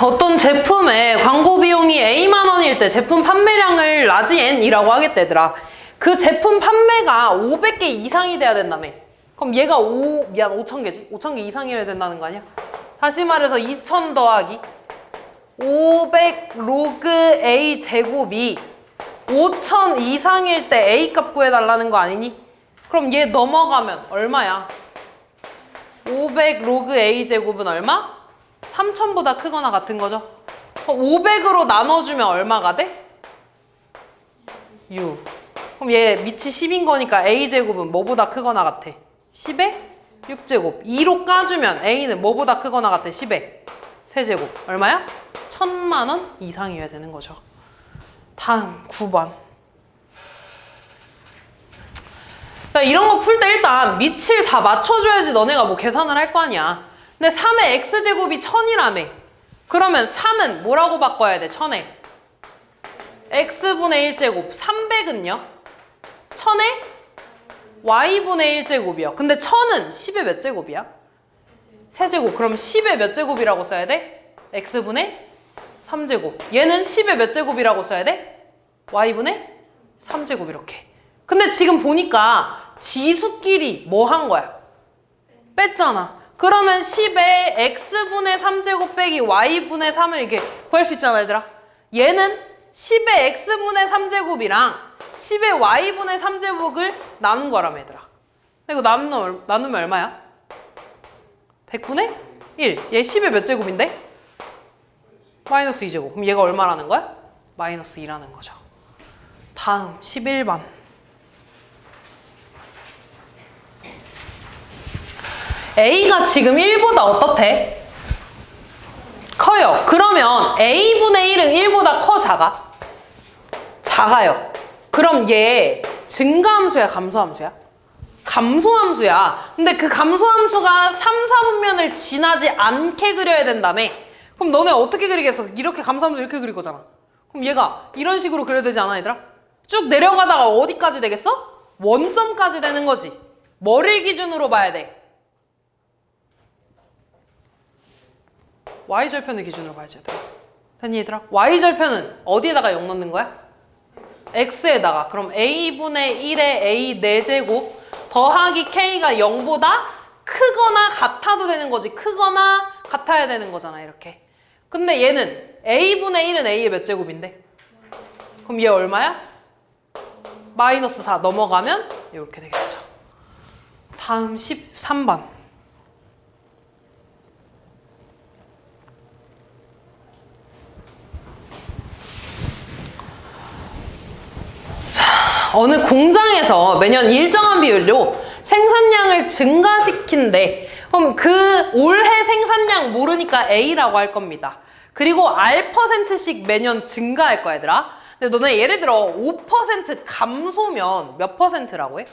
어떤 제품의 광고 비용이 A만 원일 때 제품 판매량을 라지 N이라고 하겠다 얘들아. 그 제품 판매가 500개 이상이 돼야 된다며. 그럼 얘가 5,000개지? 5,000개 이상이어야 된다는 거 아니야? 다시 말해서 2,000 더하기 500 로그 A 제곱이 5,000 이상일 때 A 값 구해달라는 거 아니니? 그럼 얘 넘어가면 얼마야? 500 로그 A 제곱은 얼마? 3,000보다 크거나 같은 거죠? 500으로 나눠주면 얼마가 돼? 6. 그럼 얘 밑이 10인 거니까 A 제곱은 뭐보다 크거나 같아? 10에 6제곱. 2로 까주면 A는 뭐보다 크거나 같아? 10에 세제곱. 얼마야? 1,000만 원 이상이어야 되는 거죠. 다음 9번. 자, 이런 거 풀 때 일단 밑을 다 맞춰줘야지 너네가 뭐 계산을 할 거 아니야. 근데 3의 x제곱이 1000이라며. 그러면 3은 뭐라고 바꿔야 돼? 1000에 x분의 1제곱. 300은요? 1000에 y분의 1제곱이요. 근데 1000은 10의 몇 제곱이야? 세제곱. 그럼 10의 몇 제곱이라고 써야 돼? x분의 3제곱. 얘는 10의 몇 제곱이라고 써야 돼? y분의 3제곱 이렇게. 근데 지금 보니까 지수끼리 뭐 한 거야? 뺐잖아. 그러면 10의 x분의 3제곱 빼기 y분의 3을 이렇게 구할 수 있잖아 얘들아. 얘는 10의 x분의 3제곱이랑 10의 y분의 3제곱을 나눈 거라며 얘들아. 근데 이거 나누면 얼마야? 100분의 1. 얘 10의 몇 제곱인데? 마이너스 2제곱. 그럼 얘가 얼마라는 거야? 마이너스 2라는 거죠. 다음 11번. A가 지금 1보다 어떻대? 커요. 그러면 A분의 1은 1보다 커, 작아? 작아요. 그럼 얘 증가함수야, 감소함수야? 감소함수야. 근데 그 감소함수가 3, 4분면을 지나지 않게 그려야 된다며. 그럼 너네 어떻게 그리겠어? 이렇게 감소함수 이렇게 그릴 거잖아. 그럼 얘가 이런 식으로 그려야 되지 않아, 얘들아? 쭉 내려가다가 어디까지 되겠어? 원점까지 되는 거지. 뭐를 기준으로 봐야 돼? y절편을 기준으로 봐야지 얘들아. 됐니 얘들아? y절편은 어디에다가 0 넣는 거야? x에다가. 그럼 a분의 1에 a 4제곱 더하기 k가 0보다 크거나 같아도 되는 거지. 크거나 같아야 되는 거잖아 이렇게. 근데 얘는 a분의 1은 a의 몇 제곱인데? 그럼 얘 얼마야? 마이너스 4 넘어가면 이렇게 되겠죠. 다음 13번. 어느 공장에서 매년 일정한 비율로 생산량을 증가시킨대. 그럼 그 올해 생산량 모르니까 A라고 할 겁니다. 그리고 R%씩 매년 증가할 거야 얘들아. 근데 너네 예를 들어 5% 감소면 몇 %라고 해?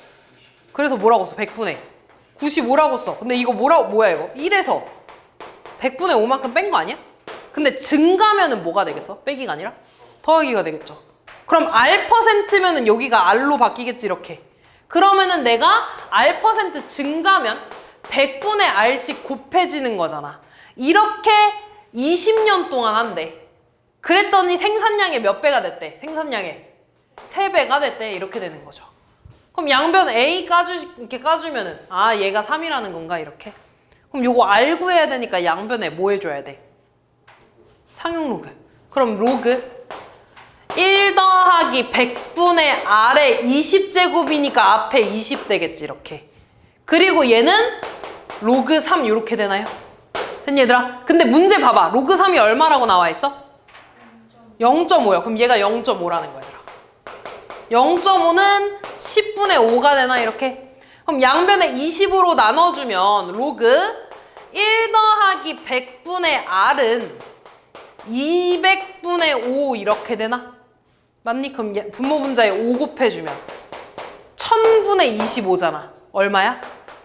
그래서 뭐라고 써? 100분의 95라고 써. 근데 이거 뭐야 이거? 1에서 100분의 5만큼 뺀 거 아니야? 근데 증가면은 뭐가 되겠어? 빼기가 아니라? 더하기가 되겠죠. 그럼 R%면은 여기가 R로 바뀌겠지 이렇게. 그러면은 내가 R% 증가면 100분의 R씩 곱해지는 거잖아. 이렇게 20년 동안 한대. 그랬더니 생산량의 몇 배가 됐대? 생산량의 3배가 됐대. 이렇게 되는 거죠. 그럼 양변 A 이렇게 까주면은 아 얘가 3이라는 건가 이렇게. 그럼 요거 R 구해야 되니까 양변에 뭐 해줘야 돼? 상용 로그. 그럼 로그 1 더하기 100분의 R의 20제곱이니까 앞에 20 되겠지 이렇게. 그리고 얘는 로그 3 이렇게 되나요? 됐니 얘들아? 근데 문제 봐봐. 로그 3이 얼마라고 나와 있어? 0.5야. 그럼 얘가 0.5라는 거야 얘들아. 0.5는 10분의 5가 되나 이렇게? 그럼 양변에 20으로 나눠주면 로그 1 더하기 100분의 R은 200분의 5 이렇게 되나? 맞니? 그럼 분모 분자에 5 곱해주면 1000분의 25잖아. 얼마야?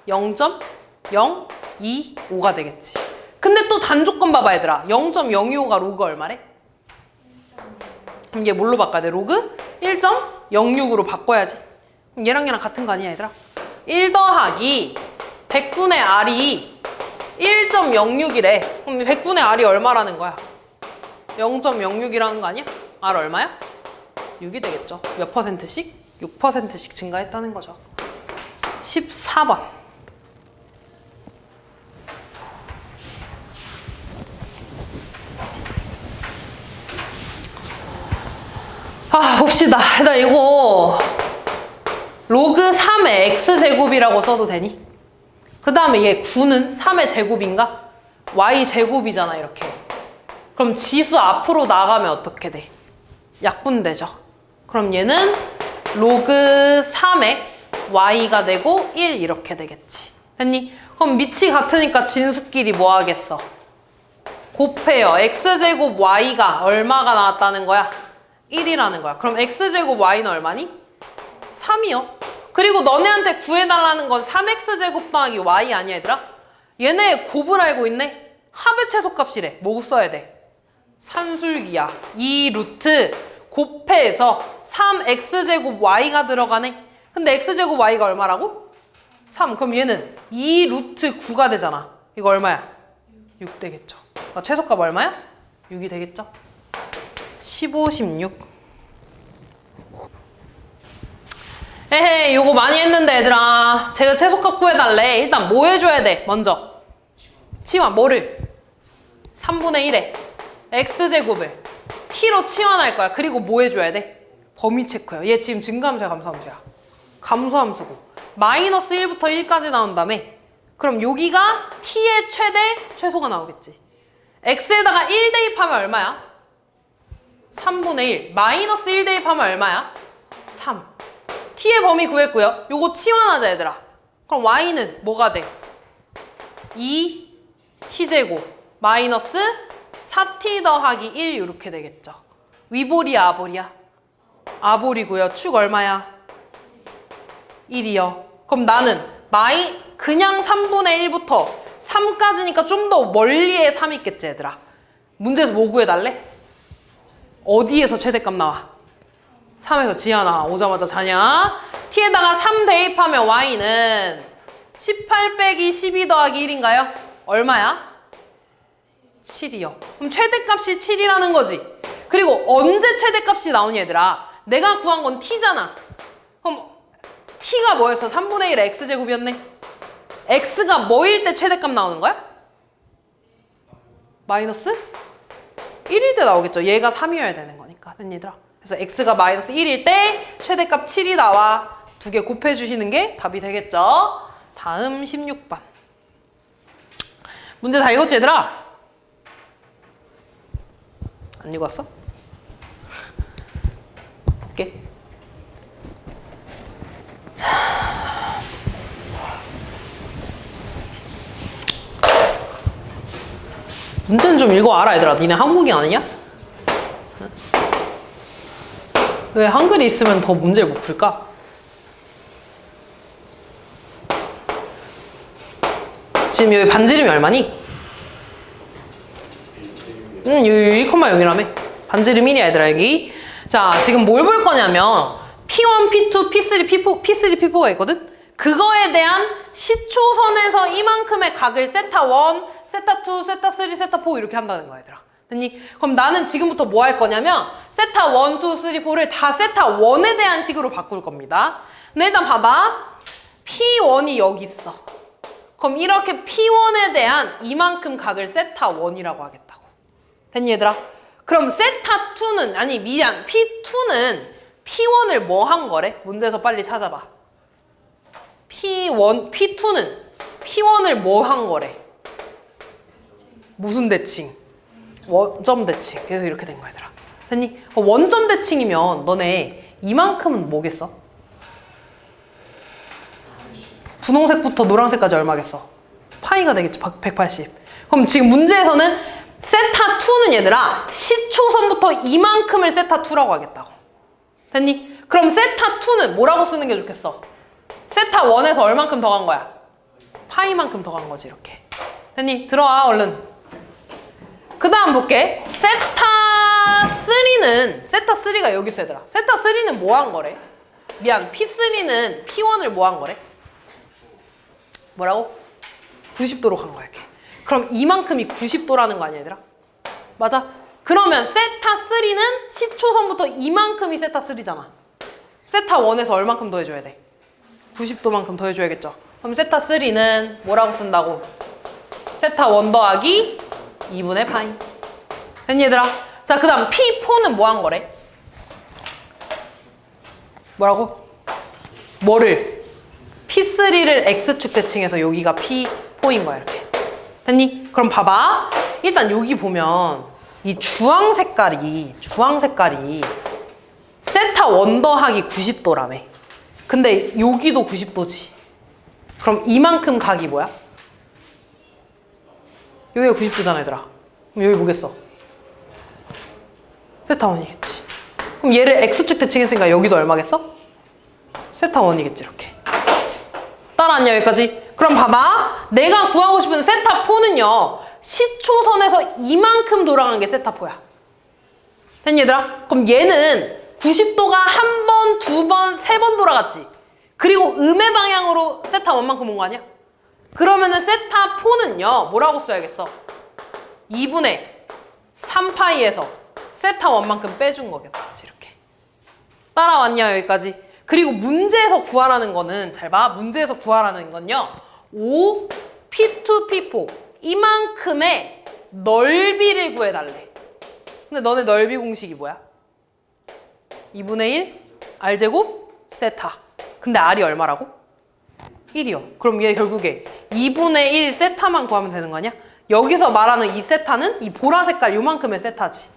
0.025가 되겠지. 근데 또 단조건 봐봐 얘들아. 0.025가 로그 얼마래? 그럼 얘 뭘로 바꿔야 돼? 로그 1.06으로 바꿔야지. 그럼 얘랑 같은 거 아니야 얘들아? 1 더하기 100분의 R이 1.06이래. 그럼 100분의 R이 얼마라는 거야? 0.06이라는 거 아니야? R 얼마야? 6이 되겠죠. 몇 퍼센트씩? 6%씩 증가했다는 거죠. 14번. 봅시다. 일단 이거 로그 3의 x제곱이라고 써도 되니? 그 다음에 얘 9는 3의 제곱인가? y제곱이잖아, 이렇게. 그럼 지수 앞으로 나가면 어떻게 돼? 약분되죠. 그럼 얘는 로그 3의 y가 되고 1 이렇게 되겠지. 됐니? 그럼 밑이 같으니까 진수끼리 뭐 하겠어? 곱해요. x제곱 y가 얼마가 나왔다는 거야? 1이라는 거야. 그럼 x제곱 y는 얼마니? 3이요. 그리고 너네한테 구해달라는 건 3x제곱 더하기 y 아니야, 얘들아? 얘네 곱을 알고 있네? 합의 최소값이래. 뭐 써야 돼? 산술기야. 2 루트 곱해서 3x제곱 y가 들어가네. 근데 x제곱 y가 얼마라고? 3. 그럼 얘는 2 루트 9가 되잖아. 이거 얼마야? 6 되겠죠. 그러니까 최소값 얼마야? 6이 되겠죠. 15, 16. 에헤이, 요거 많이 했는데 얘들아. 제가 최소값 구해달래. 일단 뭐 해줘야 돼? 먼저 치환. 뭐를? 3분의 1에 x제곱을 t로 치환할 거야. 그리고 뭐 해줘야 돼? 범위 체크야. 얘 지금 증가함수야, 감소함수야? 감소함수고 마이너스 1부터 1까지 나온 다음에 그럼 여기가 t의 최대, 최소가 나오겠지. x에다가 1 대입하면 얼마야? 3분의 1. 마이너스 1 대입하면 얼마야? 3. t의 범위 구했고요. 요거 치환하자, 얘들아. 그럼 y는 뭐가 돼? 2t제곱 마이너스 4t 더하기 1 이렇게 되겠죠. 위볼이야, 아볼이야? 아볼이고요. 축 얼마야? 1이요. 그럼 나는 그냥 3분의 1부터 3까지니까 좀 더 멀리에 3 있겠지, 얘들아. 문제에서 뭐 구해달래? 어디에서 최대값 나와? 3에서 지하나 오자마자 자냐? t에다가 3 대입하면 y는 18 빼기 12 더하기 1인가요? 얼마야? 7이요. 그럼 최대값이 7이라는 거지. 그리고 언제 최대값이 나오니, 얘들아? 내가 구한 건 t잖아. 그럼 t가 뭐였어? 3분의 1의 x제곱이었네. x가 뭐일 때 최대값 나오는 거야? 마이너스 1일 때 나오겠죠. 얘가 3이어야 되는 거니까. 얘들아. 그래서 x가 마이너스 1일 때 최대값 7이 나와. 두 개 곱해주시는 게 답이 되겠죠. 다음 16번. 문제 다 읽었지, 얘들아? 안 읽었어? 볼게. 문제는 좀 읽어와라, 얘들아. 니네 한국이 아니냐? 왜 한글이 있으면 더 문제를 못 풀까? 지금 여기 반지름이 얼마니? 1,0이라며. 반지름 1이야, 얘들아, 여기. 자, 지금 뭘 볼 거냐면 P1, P2, P3, P4, P3, P4가 있거든? 그거에 대한 시초선에서 이만큼의 각을 세타 1, 세타 2, 세타 3, 세타 4 이렇게 한다는 거야, 얘들아. 됐니? 그럼 나는 지금부터 뭐 할 거냐면 세타 1, 2, 3, 4를 다 세타 1에 대한 식으로 바꿀 겁니다. 근데 일단 봐봐. P1이 여기 있어. 그럼 이렇게 P1에 대한 이만큼 각을 세타 1이라고 하겠다고. 됐니, 얘들아? 그럼 세타 2는, 아니 미안, P2는 P1을 뭐 한 거래? 문제에서 빨리 찾아봐. P2는 P1을 뭐 한 거래? 무슨 대칭? 원점 대칭. 그래서 이렇게 된 거야, 얘들아. 됐니? 원점 대칭이면 너네 이만큼은 뭐겠어? 분홍색부터 노란색까지 얼마겠어? 파이가 되겠지, 180. 그럼 지금 문제에서는 세타 2는 얘들아 시초선부터 이만큼을 세타 2라고 하겠다고. 됐니? 그럼 세타 2는 뭐라고 쓰는 게 좋겠어? 세타 1에서 얼만큼 더 간 거야? 파이만큼 더 간 거지, 이렇게. 됐니? 들어와, 얼른. 그 다음 볼게. 세타 3가 여기 있어, 얘들아. 세타 3는 뭐 한 거래? 미안, P3는 P1을 뭐 한 거래? 뭐라고? 90도로 간 거야, 이렇게. 그럼 이만큼이 90도라는 거 아니야, 얘들아? 맞아? 그러면 세타 3는 시초선부터 이만큼이 세타 3잖아. 세타 1에서 얼만큼 더해줘야 돼? 90도만큼 더해줘야겠죠. 그럼 세타 3는 뭐라고 쓴다고? 세타 1 더하기 2분의 파이. 됐니 얘들아? 자, 그 다음 P4는 뭐 한 거래? 뭐라고? 뭐를? P3를 X축 대칭해서 여기가 P4인 거야 이렇게. 됐니? 그럼 봐봐. 일단 여기 보면 이 주황 색깔이 세타 1 더하기 90도라며. 근데 여기도 90도지. 그럼 이만큼 각이 뭐야? 여기가 90도잖아 얘들아. 그럼 여기 뭐겠어? 세타 1이겠지. 그럼 얘를 X축 대칭했으니까 여기도 얼마겠어? 세타 1이겠지 이렇게. 따라왔냐 여기까지? 그럼 봐봐. 내가 구하고 싶은 세타 4는요. 시초선에서 이만큼 돌아간 게 세타 4야. 됐니 얘들아? 그럼 얘는 90도가 한 번, 두 번, 세 번 돌아갔지. 그리고 음의 방향으로 세타 1만큼 온 거 아니야? 그러면은 세타 4는요. 뭐라고 써야겠어? 2분의 3파이에서 세타 1만큼 빼준 거겠다. 이렇게. 따라왔냐 여기까지? 그리고 문제에서 구하라는 거는 잘 봐. 문제에서 구하라는 건요. 5, P2, P4 이만큼의 넓이를 구해달래. 근데 너네 넓이 공식이 뭐야? 2분의 1 R제곱 세타. 근데 R이 얼마라고? 1이요. 그럼 얘 결국에 2분의 1 세타만 구하면 되는 거 아니야? 여기서 말하는 이 세타는 이 보라 색깔 요만큼의 세타지.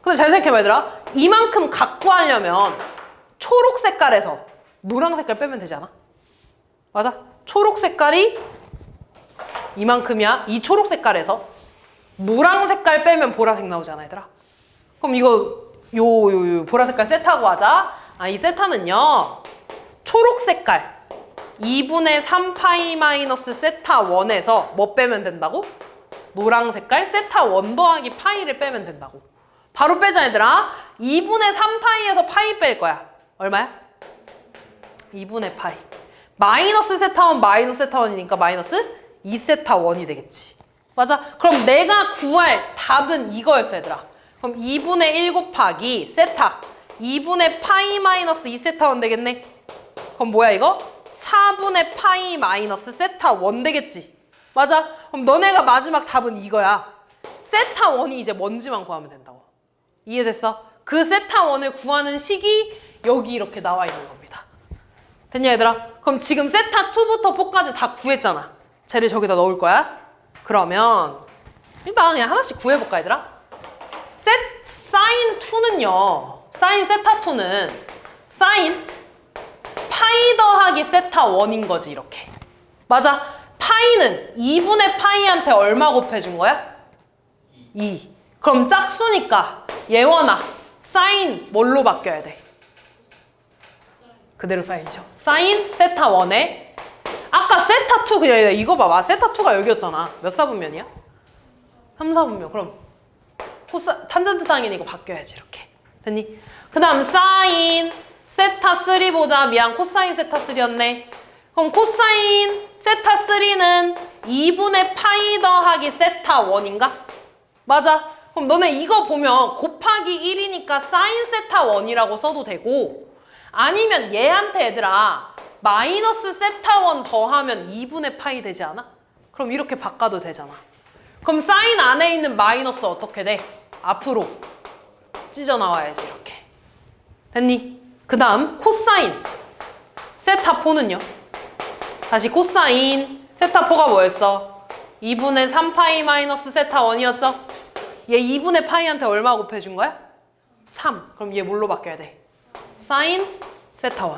근데 잘 생각해봐 얘들아. 이만큼 각 구하려면 초록 색깔에서 노랑 색깔 빼면 되지 않아? 맞아? 초록 색깔이 이만큼이야. 이 초록 색깔에서 노랑 색깔 빼면 보라색 나오잖아 얘들아. 그럼 이거 요 보라 색깔 세타고 하자. 이 세타는요. 초록 색깔 2분의 3파이 마이너스 세타 1에서 뭐 빼면 된다고? 노랑 색깔 세타 1 더하기 파이를 빼면 된다고. 바로 빼자 얘들아. 2분의 3파이에서 파이 뺄 거야. 얼마야? 2분의 파이. 마이너스 세타 1 마이너스 세타 1이니까 마이너스 2세타 1이 되겠지. 맞아? 그럼 내가 구할 답은 이거였어 얘들아. 그럼 2분의 1 곱하기 세타 2분의 파이 마이너스 2세타 1 되겠네. 그럼 뭐야 이거? 4분의 파이 마이너스 세타 1 되겠지. 맞아? 그럼 너네가 마지막 답은 이거야. 세타 1이 이제 뭔지만 구하면 된다고. 이해됐어? 그 세타 1을 구하는 식이 여기 이렇게 나와 있는 겁니다. 됐냐 얘들아? 그럼 지금 세타 2부터 4까지 다 구했잖아. 쟤를 저기다 넣을 거야. 그러면 일단 그냥 하나씩 구해볼까 얘들아? 사인 2는요. 사인 세타 2는 사인 파이 더하기 세타 1인 거지 이렇게. 맞아? 파이는 2분의 파이한테 얼마 곱해준 거야? 2. 그럼 짝수니까 예원아 사인 뭘로 바뀌어야 돼? 그대로 사인이죠. 사인 세타 1에 아까 세타 2 그냥 이거 봐봐. 세타 2가 여기였잖아. 몇 사분면이야? 3사분면. 그럼 탄젠트 당연히 바뀌어야지 이렇게. 됐니? 그 다음 사인 세타 3 보자. 미안 코사인 세타 3였네. 그럼 코사인 세타 3는 2분의 파이 더하기 세타 1인가? 맞아. 그럼 너네 이거 보면 곱하기 1이니까 사인 세타 1이라고 써도 되고 아니면 얘한테 얘들아 마이너스 세타 1 더하면 2분의 파이 되지 않아? 그럼 이렇게 바꿔도 되잖아. 그럼 사인 안에 있는 마이너스 어떻게 돼? 앞으로 찢어나와야지 이렇게. 됐니? 그 다음 코사인 세타 4는요? 다시 코사인 세타 4가 뭐였어? 2분의 3파이 마이너스 세타 1이었죠? 얘 2분의 파이한테 얼마 곱해준 거야? 3. 그럼 얘 뭘로 바뀌어야 돼? 사인 세타 1.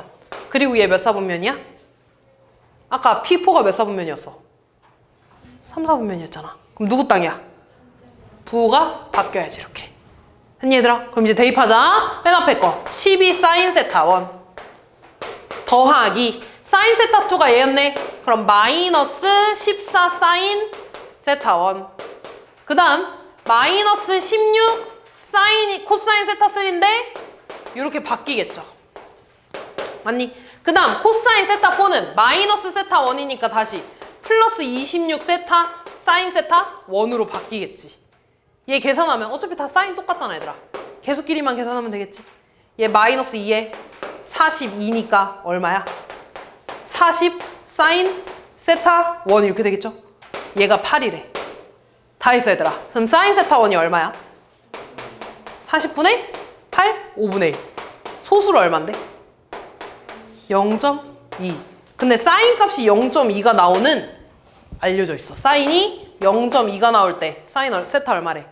그리고 얘 몇 사분면이야? 아까 P4가 몇 사분면이었어? 3사분면이었잖아. 그럼 누구 땅이야? 부호가 바뀌어야지 이렇게. 했니 얘들아? 그럼 이제 대입하자. 맨 앞에 거 12 사인 세타 1 더하기 사인 세타 2가 얘였네. 그럼 마이너스 14 사인 세타 1. 그 다음 마이너스 16 사인 코사인 세타 3인데 이렇게 바뀌겠죠. 맞니? 그 다음 코사인 세타 4는 마이너스 세타 1이니까 다시 플러스 26 세타 사인 세타 1으로 바뀌겠지. 얘 계산하면 어차피 다 사인 똑같잖아 얘들아. 개수끼리만 계산하면 되겠지. 얘 마이너스 2에 42니까 얼마야? 40 사인 세타 1 이렇게 되겠죠? 얘가 8이래. 다 했어 얘들아. 그럼 사인 세타 1이 얼마야? 40분의 8? 5분의 1. 소수로 얼만데? 0.2. 근데 사인 값이 0.2가 나오는 알려져 있어. 사인이 0.2가 나올 때 사인 세타 얼마래?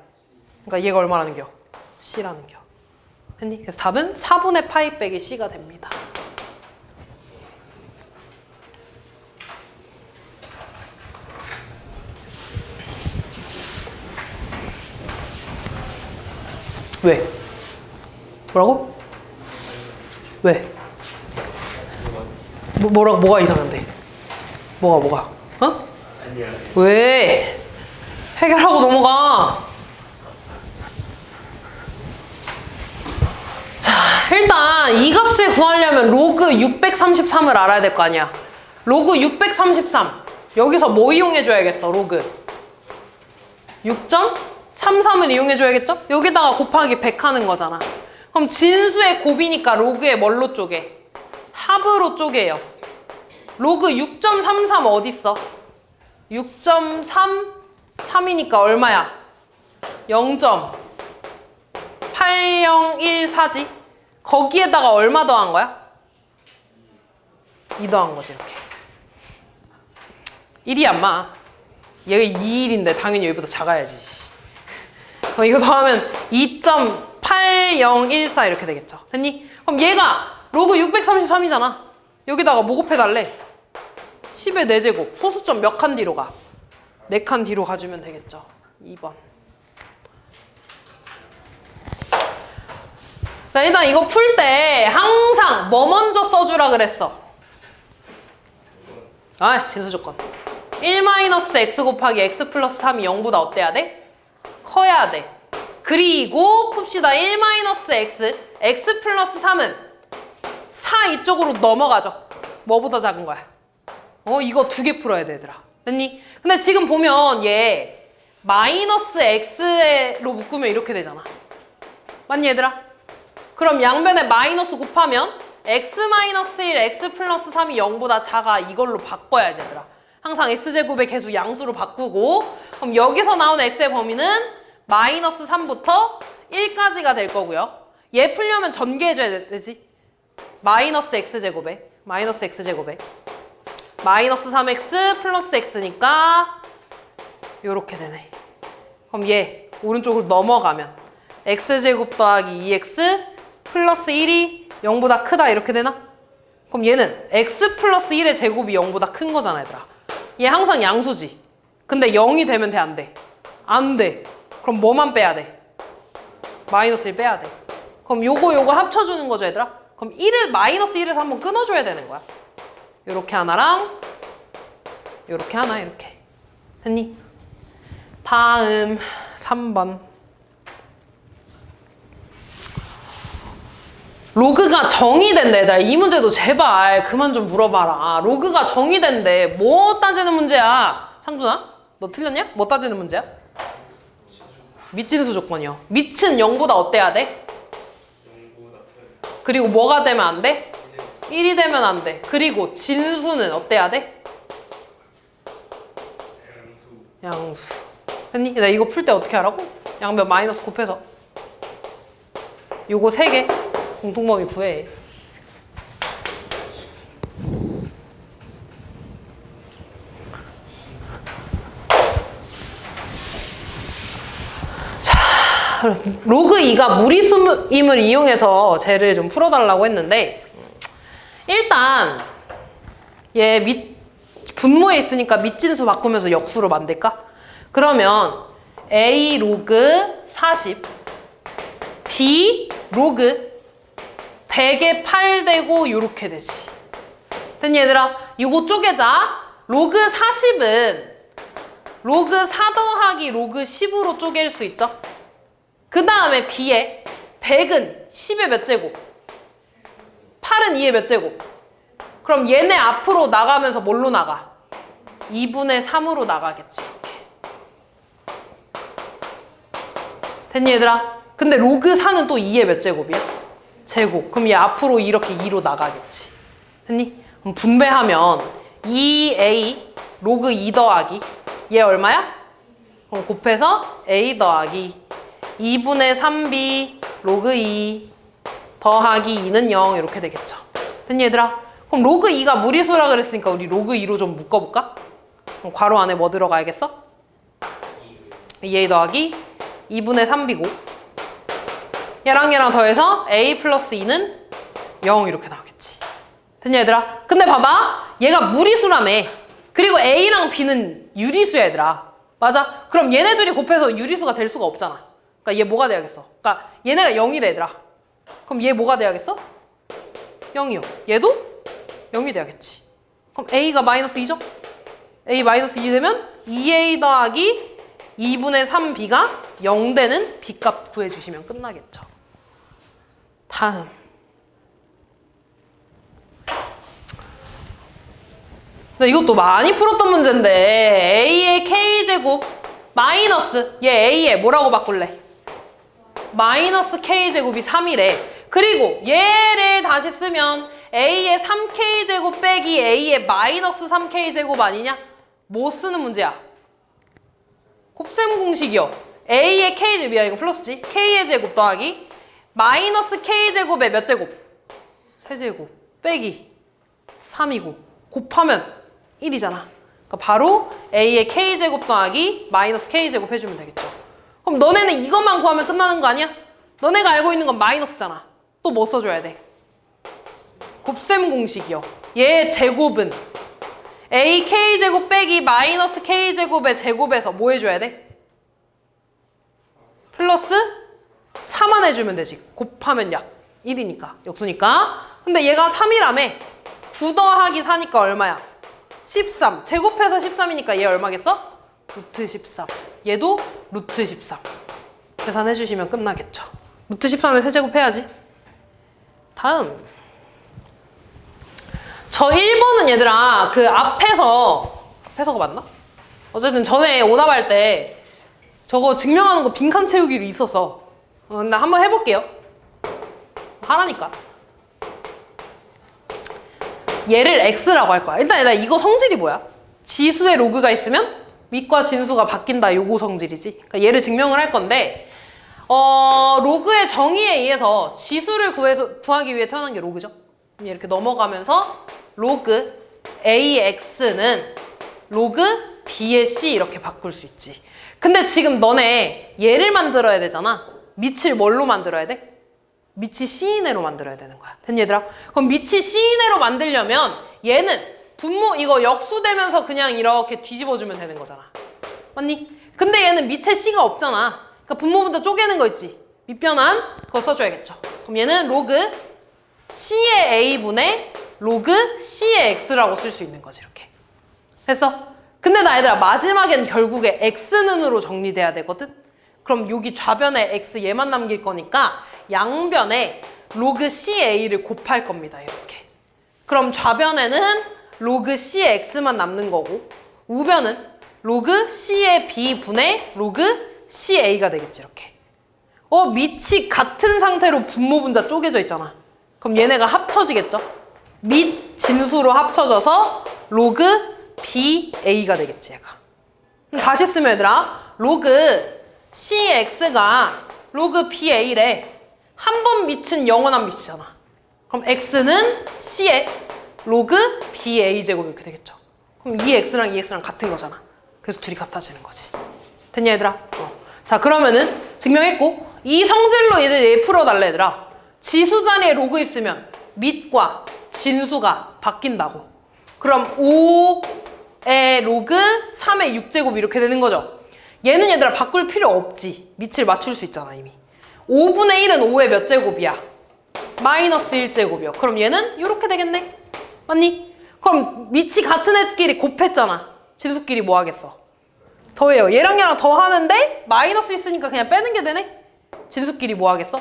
그러니까 얘가 얼마라는 겨? C라는 겨. 했니? 그래서 답은 4분의 파이 빼기 C가 됩니다. 왜? 뭐라고? 왜? 뭐가 이상한데? 뭐가? 어? 아니야. 왜? 해결하고 넘어가. 자, 일단 이 값을 구하려면 로그 633을 알아야 될 거 아니야. 로그 633. 여기서 뭐 이용해줘야겠어, 로그? 6.33을 이용해줘야겠죠? 여기다가 곱하기 100 하는 거잖아. 그럼 진수의 곱이니까 로그의 뭘로 쪼개? 합으로 쪼개요. 로그 6.33 어딨어? 6.33이니까 얼마야? 0.8014지? 거기에다가 얼마 더한 거야? 2 더한 거지 이렇게. 1이 안 마. 얘가 2일인데 당연히 여기보다 작아야지. 이거 더하면 2.8014 이렇게 되겠죠. 됐니? 그럼 얘가 로그 633이잖아. 여기다가 뭐 곱해달래? 10의 4제곱. 소수점 몇 칸 뒤로 가? 4칸 뒤로 가주면 되겠죠. 2번. 자, 일단 이거 풀 때 항상 뭐 먼저 써주라 그랬어? 진수조건. 1-x 곱하기 x 플러스 3이 0보다 어때야 돼? 커야 돼. 그리고 풉시다. 1-x, x 플러스 3은 4 이쪽으로 넘어가죠. 뭐보다 작은 거야? 이거 2개 풀어야 돼, 얘들아. 됐니? 근데 지금 보면 얘 마이너스 x로 묶으면 이렇게 되잖아. 맞니, 얘들아? 그럼 양변에 마이너스 곱하면 x-1, x 플러스 3이 0보다 작아. 이걸로 바꿔야지, 얘들아. 항상 x제곱의 개수 양수로 바꾸고, 그럼 여기서 나오는 x의 범위는 마이너스 3부터 1까지가 될 거고요. 얘 풀려면 전개해줘야 되지. 마이너스 x제곱에 마이너스 3x 플러스 x니까 요렇게 되네. 그럼 얘 오른쪽으로 넘어가면 x제곱 더하기 2x 플러스 1이 0보다 크다 이렇게 되나? 그럼 얘는 x 플러스 1의 제곱이 0보다 큰 거잖아 얘들아. 얘 항상 양수지. 근데 0이 되면 돼 안 돼? 안 돼. 그럼 뭐만 빼야 돼? 마이너스 1 빼야 돼. 그럼 요거 합쳐주는 거죠 얘들아? 그럼 1을 마이너스 1에서 한번 끊어줘야 되는 거야. 요렇게 하나랑 요렇게 하나 이렇게. 됐니? 다음 3번. 로그가 정의된대. 얘들아 이 문제도 제발 그만 좀 물어봐라. 로그가 정의된대. 뭐 따지는 문제야? 상준아? 너 틀렸냐? 뭐 따지는 문제야? 미진수 조건이요. 밑은 0보다 어때야 돼? 0보다 그리고 뭐가 되면 안 돼? 1이 되면 안 돼. 그리고 진수는 어때야 돼? 양수. 됐니? 나 이거 풀 때 어떻게 하라고? 양변 마이너스 곱해서 요거 3개 공통범위 구해. 로그 2가 무리수임을 이용해서 쟤를 좀 풀어달라고 했는데 일단 얘 분모에 있으니까 밑진수 바꾸면서 역수로 만들까? 그러면 A 로그 40 B 로그 100에 8 되고 요렇게 되지. 됐니 얘들아? 이거 쪼개자. 로그 40은 로그 4 더하기 로그 10으로 쪼갤 수 있죠? 그 다음에 B에 100은 10의 몇 제곱? 8은 2의 몇 제곱? 그럼 얘네 앞으로 나가면서 뭘로 나가? 2분의 3으로 나가겠지. 이렇게. 됐니 얘들아? 근데 로그 4는 또 2의 몇 제곱이야? 제곱. 그럼 얘 앞으로 이렇게 2로 나가겠지. 됐니? 그럼 분배하면 2a 로그 2 더하기 얘 얼마야? 그럼 곱해서 a 더하기 2분의 3b 로그 2 더하기 2는 0 이렇게 되겠죠. 됐니 얘들아? 그럼 로그 2가 무리수라 그랬으니까 우리 로그 2로 좀 묶어볼까? 그럼 괄호 안에 뭐 들어가야겠어? 2a 더하기 2분의 3b고 얘랑 얘랑 더해서 a 플러스 2는 0 이렇게 나오겠지. 됐냐 얘들아? 근데 봐봐 얘가 무리수라며. 그리고 a랑 b는 유리수야 얘들아. 맞아? 그럼 얘네 둘이 곱해서 유리수가 될 수가 없잖아. 그러니까 얘 뭐가 돼야겠어? 그러니까 얘네가 0이 돼 얘들아. 그럼 얘 뭐가 돼야겠어? 0이요. 얘도 0이 돼야겠지. 그럼 a가 마이너스 2죠? a 마이너스 2 되면 2a 더하기 2분의 3b가 0 되는 b값 구해주시면 끝나겠죠. 다음. 근데 이것도 많이 풀었던 문제인데 a의 k제곱 마이너스 얘 a에 뭐라고 바꿀래? 마이너스 k제곱이 3이래. 그리고 얘를 다시 쓰면 a의 3k제곱 빼기 a의 마이너스 3k제곱 아니냐? 뭐 쓰는 문제야? 곱셈 공식이요. a의 k제곱이야. 이거 플러스지. k의 제곱 더하기 마이너스 k제곱의 몇 제곱? 세제곱 빼기 3이고 곱하면 1이잖아. 그러니까 바로 a의 k제곱 더하기 마이너스 k제곱 해주면 되겠죠. 그럼 너네는 이것만 구하면 끝나는 거 아니야? 너네가 알고 있는 건 마이너스잖아. 또 뭐 써줘야 돼? 곱셈 공식이요. 얘 제곱은 a k제곱 빼기 마이너스 k제곱의 제곱에서 뭐 해줘야 돼? 플러스 4만 해주면 되지. 곱하면 약 1이니까 역수니까. 근데 얘가 3이라며 9 더하기 4니까 얼마야? 13. 제곱해서 13이니까 얘 얼마겠어? 루트 13. 얘도 루트 13. 계산해주시면 끝나겠죠. 루트 13을 세제곱해야지. 다음. 저 1번은 얘들아 그 앞에서가 맞나? 어쨌든 전에 오답할 때 저거 증명하는 거 빈칸 채우기로 있었어. 나 한번 해볼게요. 하라니까. 얘를 x라고 할 거야. 일단 이거 성질이 뭐야? 지수의 로그가 있으면 밑과 진수가 바뀐다. 요거 성질이지. 그러니까 얘를 증명을 할 건데 로그의 정의에 의해서 지수를 구하기 위해 태어난 게 로그죠. 이렇게 넘어가면서 로그 AX는 로그 B의 C 이렇게 바꿀 수 있지. 근데 지금 너네 얘를 만들어야 되잖아. 밑을 뭘로 만들어야 돼? 밑이 C인회로 만들어야 되는 거야. 됐니 얘들아? 그럼 밑이 C인회로 만들려면 얘는 분모 이거 역수되면서 그냥 이렇게 뒤집어주면 되는 거잖아. 맞니? 근데 얘는 밑에 C가 없잖아. 그러니까 분모분자 쪼개는 거 있지. 밑변환 그거 써줘야겠죠. 그럼 얘는 로그 C의 A분의 로그 C의 X라고 쓸 수 있는 거지. 이렇게. 됐어? 근데 나 얘들아 마지막엔 결국에 X는으로 정리돼야 되거든? 그럼 여기 좌변에 X 얘만 남길 거니까 양변에 로그 CA를 곱할 겁니다. 이렇게. 그럼 좌변에는 로그 CX만 남는 거고 우변은 로그 C의 B분의 로그 CA가 되겠지. 이렇게. 밑이 같은 상태로 분모분자 쪼개져 있잖아. 그럼 얘네가 합쳐지겠죠? 밑 진수로 합쳐져서 로그 BA가 되겠지. 얘가. 그럼 다시 쓰면 얘들아 로그 CX가 로그 BA래. 한 번 밑은 영원한 밑이잖아. 그럼 X는 C의 로그 BA 제곱 이렇게 되겠죠. 그럼 이 X랑 이 X랑 같은 거잖아. 그래서 둘이 같아지는 거지. 됐냐 얘들아? 자 그러면은 증명했고 이 성질로 얘 풀어달래 얘들아. 지수 자리에 로그 있으면 밑과 진수가 바뀐다고. 그럼 5의 로그 3의 6제곱 이렇게 되는 거죠. 얘는 얘들아 바꿀 필요 없지. 밑을 맞출 수 있잖아 이미. 5분의 1은 5의 몇 제곱이야? 마이너스 1제곱이요. 그럼 얘는 이렇게 되겠네. 맞니? 그럼 밑이 같은 애끼리 곱했잖아. 진수끼리 뭐 하겠어? 더해요. 얘랑 얘랑 더하는데 마이너스 있으니까 그냥 빼는 게 되네? 진수끼리 뭐 하겠어?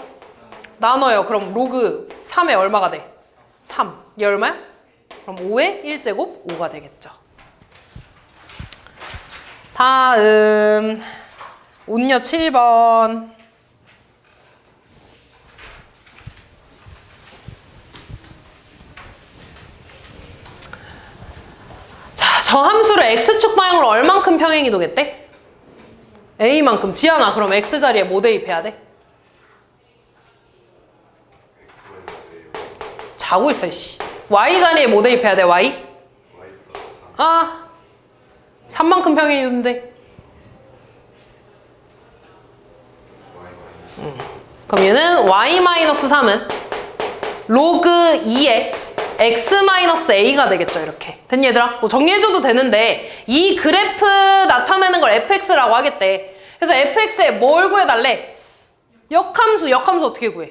나눠요. 그럼 로그 3에 얼마가 돼? 3. 얘 얼마야? 그럼 5의 1제곱 5가 되겠죠. 다음 온녀 7번. 저 함수를 x축 방향으로 얼만큼 평행이동했대? a만큼. 지연아, 그럼 x자리에 뭐 대입해야 돼? 자고 있어, 씨. y자리에 뭐 대입해야 돼, y? 아, 3만큼 평행이동인데. 그럼 얘는 y-3은 로그 2의 x-a가 되겠죠, 이렇게. 됐니, 얘들아? 뭐 정리해줘도 되는데 이 그래프 나타내는 걸 fx라고 하겠대. 그래서 fx에 뭘 구해달래? 역함수 어떻게 구해?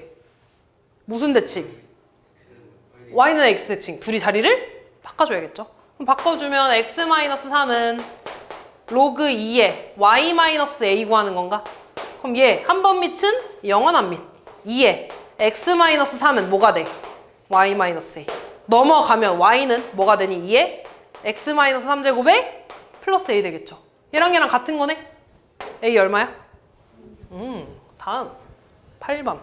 무슨 대칭? y는 x 대칭. 둘이 자리를 바꿔줘야겠죠. 그럼 바꿔주면 x-3은 로그 2의 y-a 구하는 건가? 그럼 얘 한 번 밑은 영원한 밑 2의 x-3은 뭐가 돼? y-a. 넘어가면 y는 뭐가 되니? 2의 x-3제곱에 플러스 a 되겠죠. 얘랑 같은 거네? a 얼마야? 다음 8번.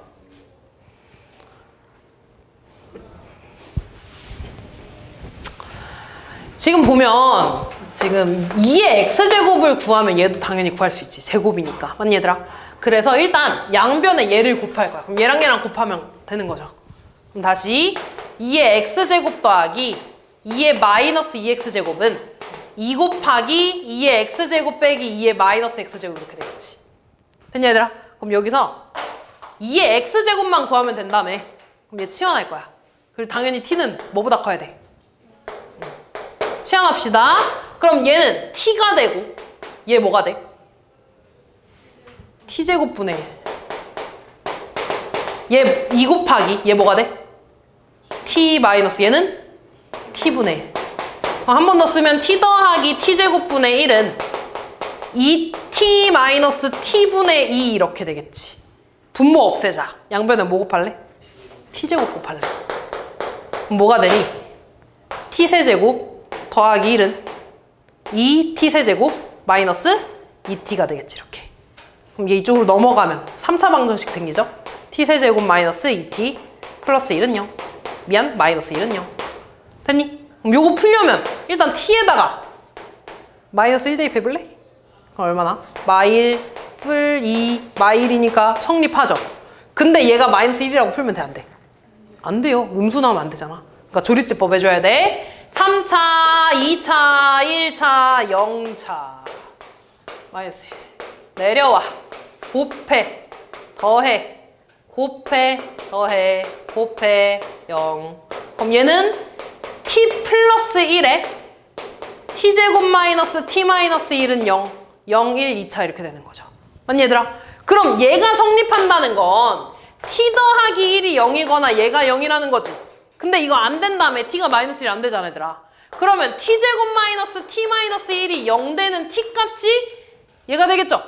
지금 보면 지금 2의 x제곱을 구하면 얘도 당연히 구할 수 있지. 제곱이니까. 맞니, 얘들아? 그래서 일단 양변에 얘를 곱할 거야. 그럼 얘랑 곱하면 되는 거죠. 그럼 다시 2의 x제곱 더하기 2의 마이너스 2x제곱은 2 곱하기 2의 x제곱 빼기 2의 마이너스 x제곱 이렇게 되겠지. 됐냐, 얘들아? 그럼 여기서 2의 x제곱만 구하면 된다며. 그럼 얘 치환할 거야. 그리고 당연히 t는 뭐보다 커야 돼? 치환합시다. 그럼 얘는 t가 되고 얘 뭐가 돼? t제곱분의 얘 2 곱하기 얘 뭐가 돼? t 마이너스 얘는 t분의 1. 한 번 더 쓰면 t 더하기 t제곱분의 1은 2t 마이너스 t분의 2 이렇게 되겠지. 분모 없애자. 양변에 뭐 곱할래? t제곱 곱할래. 그럼 뭐가 되니? t세제곱 더하기 1은 2t세제곱 마이너스 2t가 되겠지. 이렇게. 그럼 얘 이쪽으로 넘어가면 3차 방정식 생기죠? t세제곱 마이너스 2t 플러스 1은 0. 미안, 마이너스 1은 0. 됐니? 그럼 요거 풀려면 일단 t에다가 마이너스 1 대입해볼래? 그럼 얼마나? 마일 뿔 2 마일이니까 성립하죠. 근데 얘가 마이너스 1이라고 풀면 돼, 안 돼? 안 돼요. 음수 나오면 안 되잖아. 그러니까 조리제법 해줘야 돼. 3차, 2차, 1차, 0차. 마이너스 1. 내려와. 곱해. 더해. 곱해. 더해. 곱해. 0. 그럼 얘는 t 플러스 1에 t제곱 마이너스 t 마이너스 1은 0. 0, 1, 2차 이렇게 되는 거죠. 맞니, 얘들아? 그럼 얘가 성립한다는 건 t 더하기 1이 0이거나 얘가 0이라는 거지. 근데 이거 안 된다며. t가 마이너스 1 안 되잖아, 얘들아. 그러면 t제곱 마이너스 t 마이너스 1이 0 되는 t 값이 얘가 되겠죠?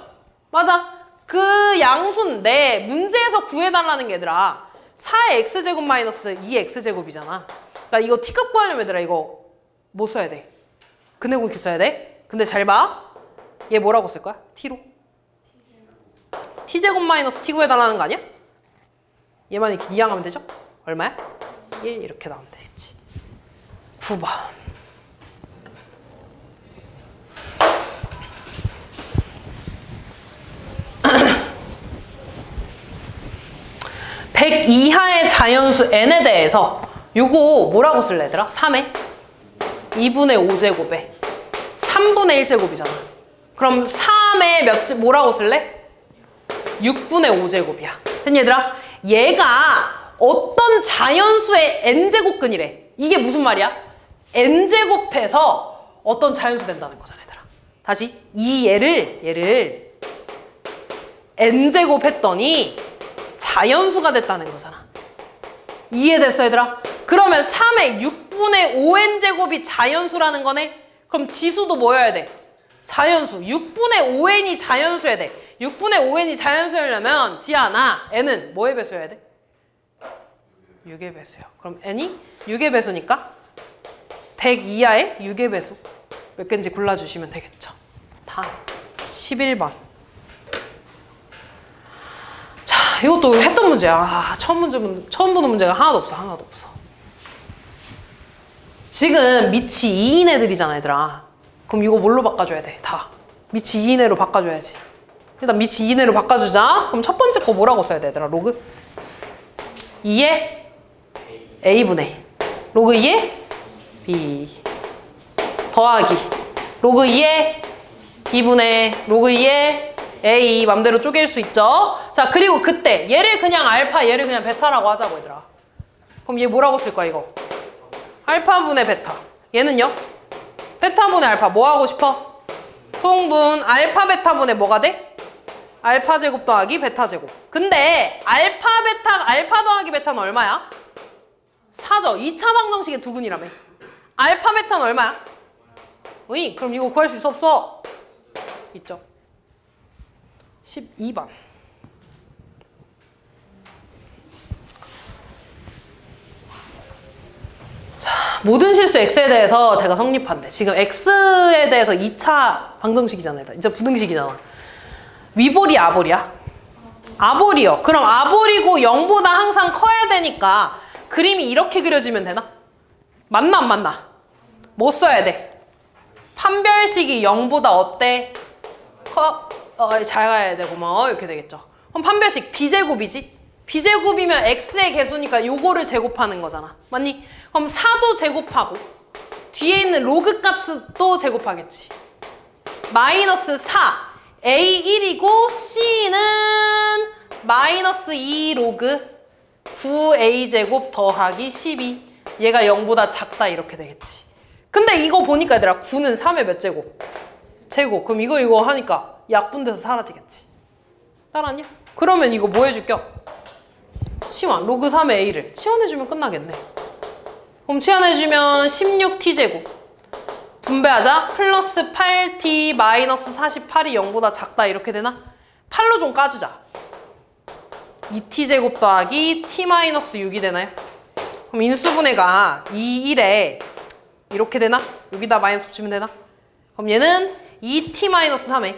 맞아. 그 양수인데 문제에서 구해달라는 게 얘들아 4의 x제곱 마이너스 2의 x제곱이잖아. 그러니까 이거 t 값 구하려면 얘들아 이거 뭐 써야 돼? 근해공식 써야 돼. 근데 잘 봐. 얘 뭐라고 쓸 거야? t로. t제곱 마이너스 t 구해달라는 거 아니야? 얘만 이렇게 이항하면 되죠? 얼마야? 1 이렇게 나오면 되겠지. 9번. (100) 이하의 자연수 n에 대해서 요거 뭐라고 쓸래, 얘들아? 3에 2분의 5제곱에 3분의 1제곱이잖아. 그럼 3에 뭐라고 쓸래? 6분의 5제곱이야. 됐니, 얘들아? 얘가 어떤 자연수의 n제곱근이래. 이게 무슨 말이야? n제곱해서 어떤 자연수 된다는 거잖아, 얘들아. 다시 이 얘를 n제곱 했더니 자연수가 됐다는 거잖아. 이해됐어, 얘들아? 그러면 3의 6분의 5n제곱이 자연수라는 거네? 그럼 지수도 뭐여야 돼? 자연수. 6분의 5n이 자연수여야 돼. 6분의 5n이 자연수여려면 지아나 n은 뭐의 배수여야 돼? 6의 배수요. 그럼 n이 6의 배수니까 100 이하의 6의 배수 몇 개인지 골라주시면 되겠죠. 다음 11번. 자, 이것도 했던 문제야. 아, 처음 보는 문제가 하나도 없어. 지금 밑이 2인 애들이잖아, 얘들아. 그럼 이거 뭘로 바꿔줘야 돼? 다. 미치 2 이내로 바꿔줘야지. 일단 미치 2 이내로 바꿔주자. 그럼 첫 번째 거 뭐라고 써야 돼, 얘들아? 로그 2의 A분의 로그 2의 B 더하기 로그 2의 B분의 로그 2의 A 맘대로 쪼갤 수 있죠? 자, 그리고 그때 얘를 그냥 알파, 얘를 그냥 베타라고 하자고, 얘들아. 그럼 얘 뭐라고 쓸 거야, 이거? 알파분의 베타. 얘는요? 베타분의 알파. 뭐 하고 싶어? 통분 알파 베타분의 뭐가 돼? 알파 제곱 더하기 베타 제곱. 근데 알파 더하기 베타는 얼마야? 4죠. 2차 방정식의 두근이라며. 알파 베타는 얼마야? 으이, 그럼 이거 구할 수 있어 없어? 있죠. 12번. 자, 모든 실수 x에 대해서 제가 성립한대. 지금 x에 대해서 2차 방정식이잖아요. 이제 부등식이잖아. 위볼이 아볼이야? 아볼이요. 그럼 아볼이고 0보다 항상 커야 되니까 그림이 이렇게 그려지면 되나? 맞나 안 맞나? 뭐 써야 돼? 판별식이 0보다 어때? 잘 가야 돼. 고마워. 이렇게 되겠죠. 그럼 판별식 b제곱이지? b제곱이면 x의 개수니까 요거를 제곱하는 거잖아. 맞니? 그럼 4도 제곱하고 뒤에 있는 로그 값도 제곱하겠지. 마이너스 4 A1이고 C는 마이너스 2 로그 9A제곱 더하기 12. 얘가 0보다 작다 이렇게 되겠지. 근데 이거 보니까 얘들아 9는 3의 몇 제곱? 제곱. 그럼 이거 하니까 약분돼서 사라지겠지. 따라하냐? 그러면 이거 뭐 해줄게요? 치환. 로그 3의 A를 치환해주면 끝나겠네. 그럼 치환해주면 16T제곱. 분배하자. 플러스 8T 마이너스 48이 0보다 작다 이렇게 되나? 8로 좀 까주자. 2T제곱 더하기 T 마이너스 6이 되나요? 그럼 인수분해가 2, 1에 이렇게 되나? 여기다 마이너스 붙이면 되나? 그럼 얘는 2T 마이너스 3에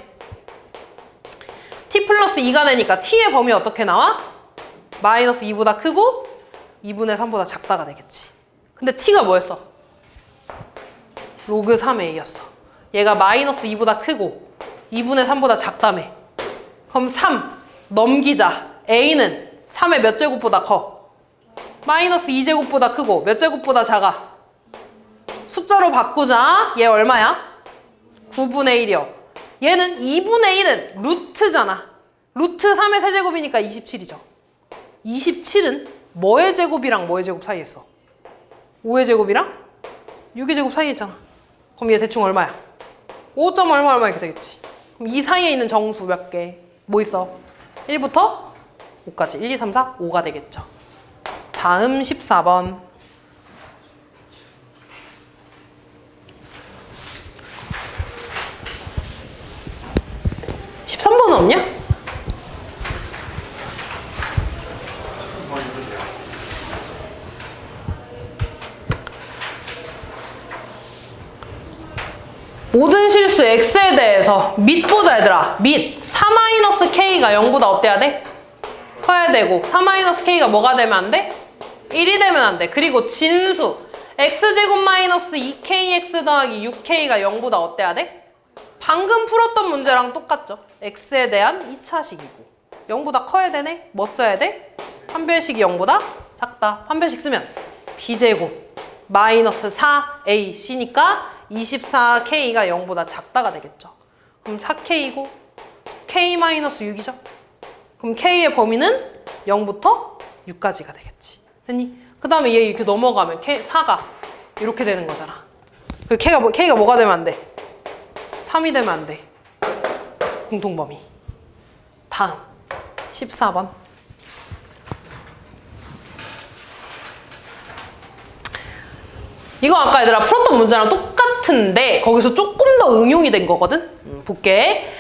T 플러스 2가 되니까 T의 범위 어떻게 나와? 마이너스 2보다 크고 2분의 3보다 작다가 되겠지. 근데 T가 뭐였어? 로그 3A였어. 얘가 마이너스 2보다 크고 2분의 3보다 작다며. 그럼 3 넘기자. A는 3의 몇 제곱보다 커? 마이너스 2제곱보다 크고 몇 제곱보다 작아? 숫자로 바꾸자. 얘 얼마야? 9분의 1이요. 얘는 2분의 1은 루트잖아. 루트 3의 세제곱이니까 27이죠. 27은 뭐의 제곱이랑 뭐의 제곱 사이에 있어? 5의 제곱이랑 6의 제곱 사이에 있잖아. 그럼 얘 대충 얼마야? 5. 얼마 이렇게 되겠지. 그럼 이 사이에 있는 정수 몇 개? 뭐 있어? 1부터 5까지. 1, 2, 3, 4, 5가 되겠죠. 다음 14번. 13번은 없냐? 모든 실수 x에 대해서 밑 보자 얘들아. 밑 4-k가 0보다 어때야 돼? 커야 되고 4-k가 뭐가 되면 안 돼? 1이 되면 안 돼. 그리고 진수 x제곱 마이너스 2kx 더하기 6k가 0보다 어때야 돼? 방금 풀었던 문제랑 똑같죠. x에 대한 2차식이고 0보다 커야 되네? 뭐 써야 돼? 판별식이 0보다 작다. 판별식 쓰면 b제곱 마이너스 4ac니까 24k가 0보다 작다가 되겠죠. 그럼 4k이고 k-6이죠. 그럼 k의 범위는 0부터 6까지가 되겠지. 됐니? 그 다음에 얘 이렇게 넘어가면 4가 이렇게 되는 거잖아. 그 k가 뭐가 되면 안 돼? 3이 되면 안 돼. 공통범위. 다음 14번. 이거 아까 얘들아 풀었던 문제랑 똑같은데 거기서 조금 더 응용이 된 거거든? 볼게.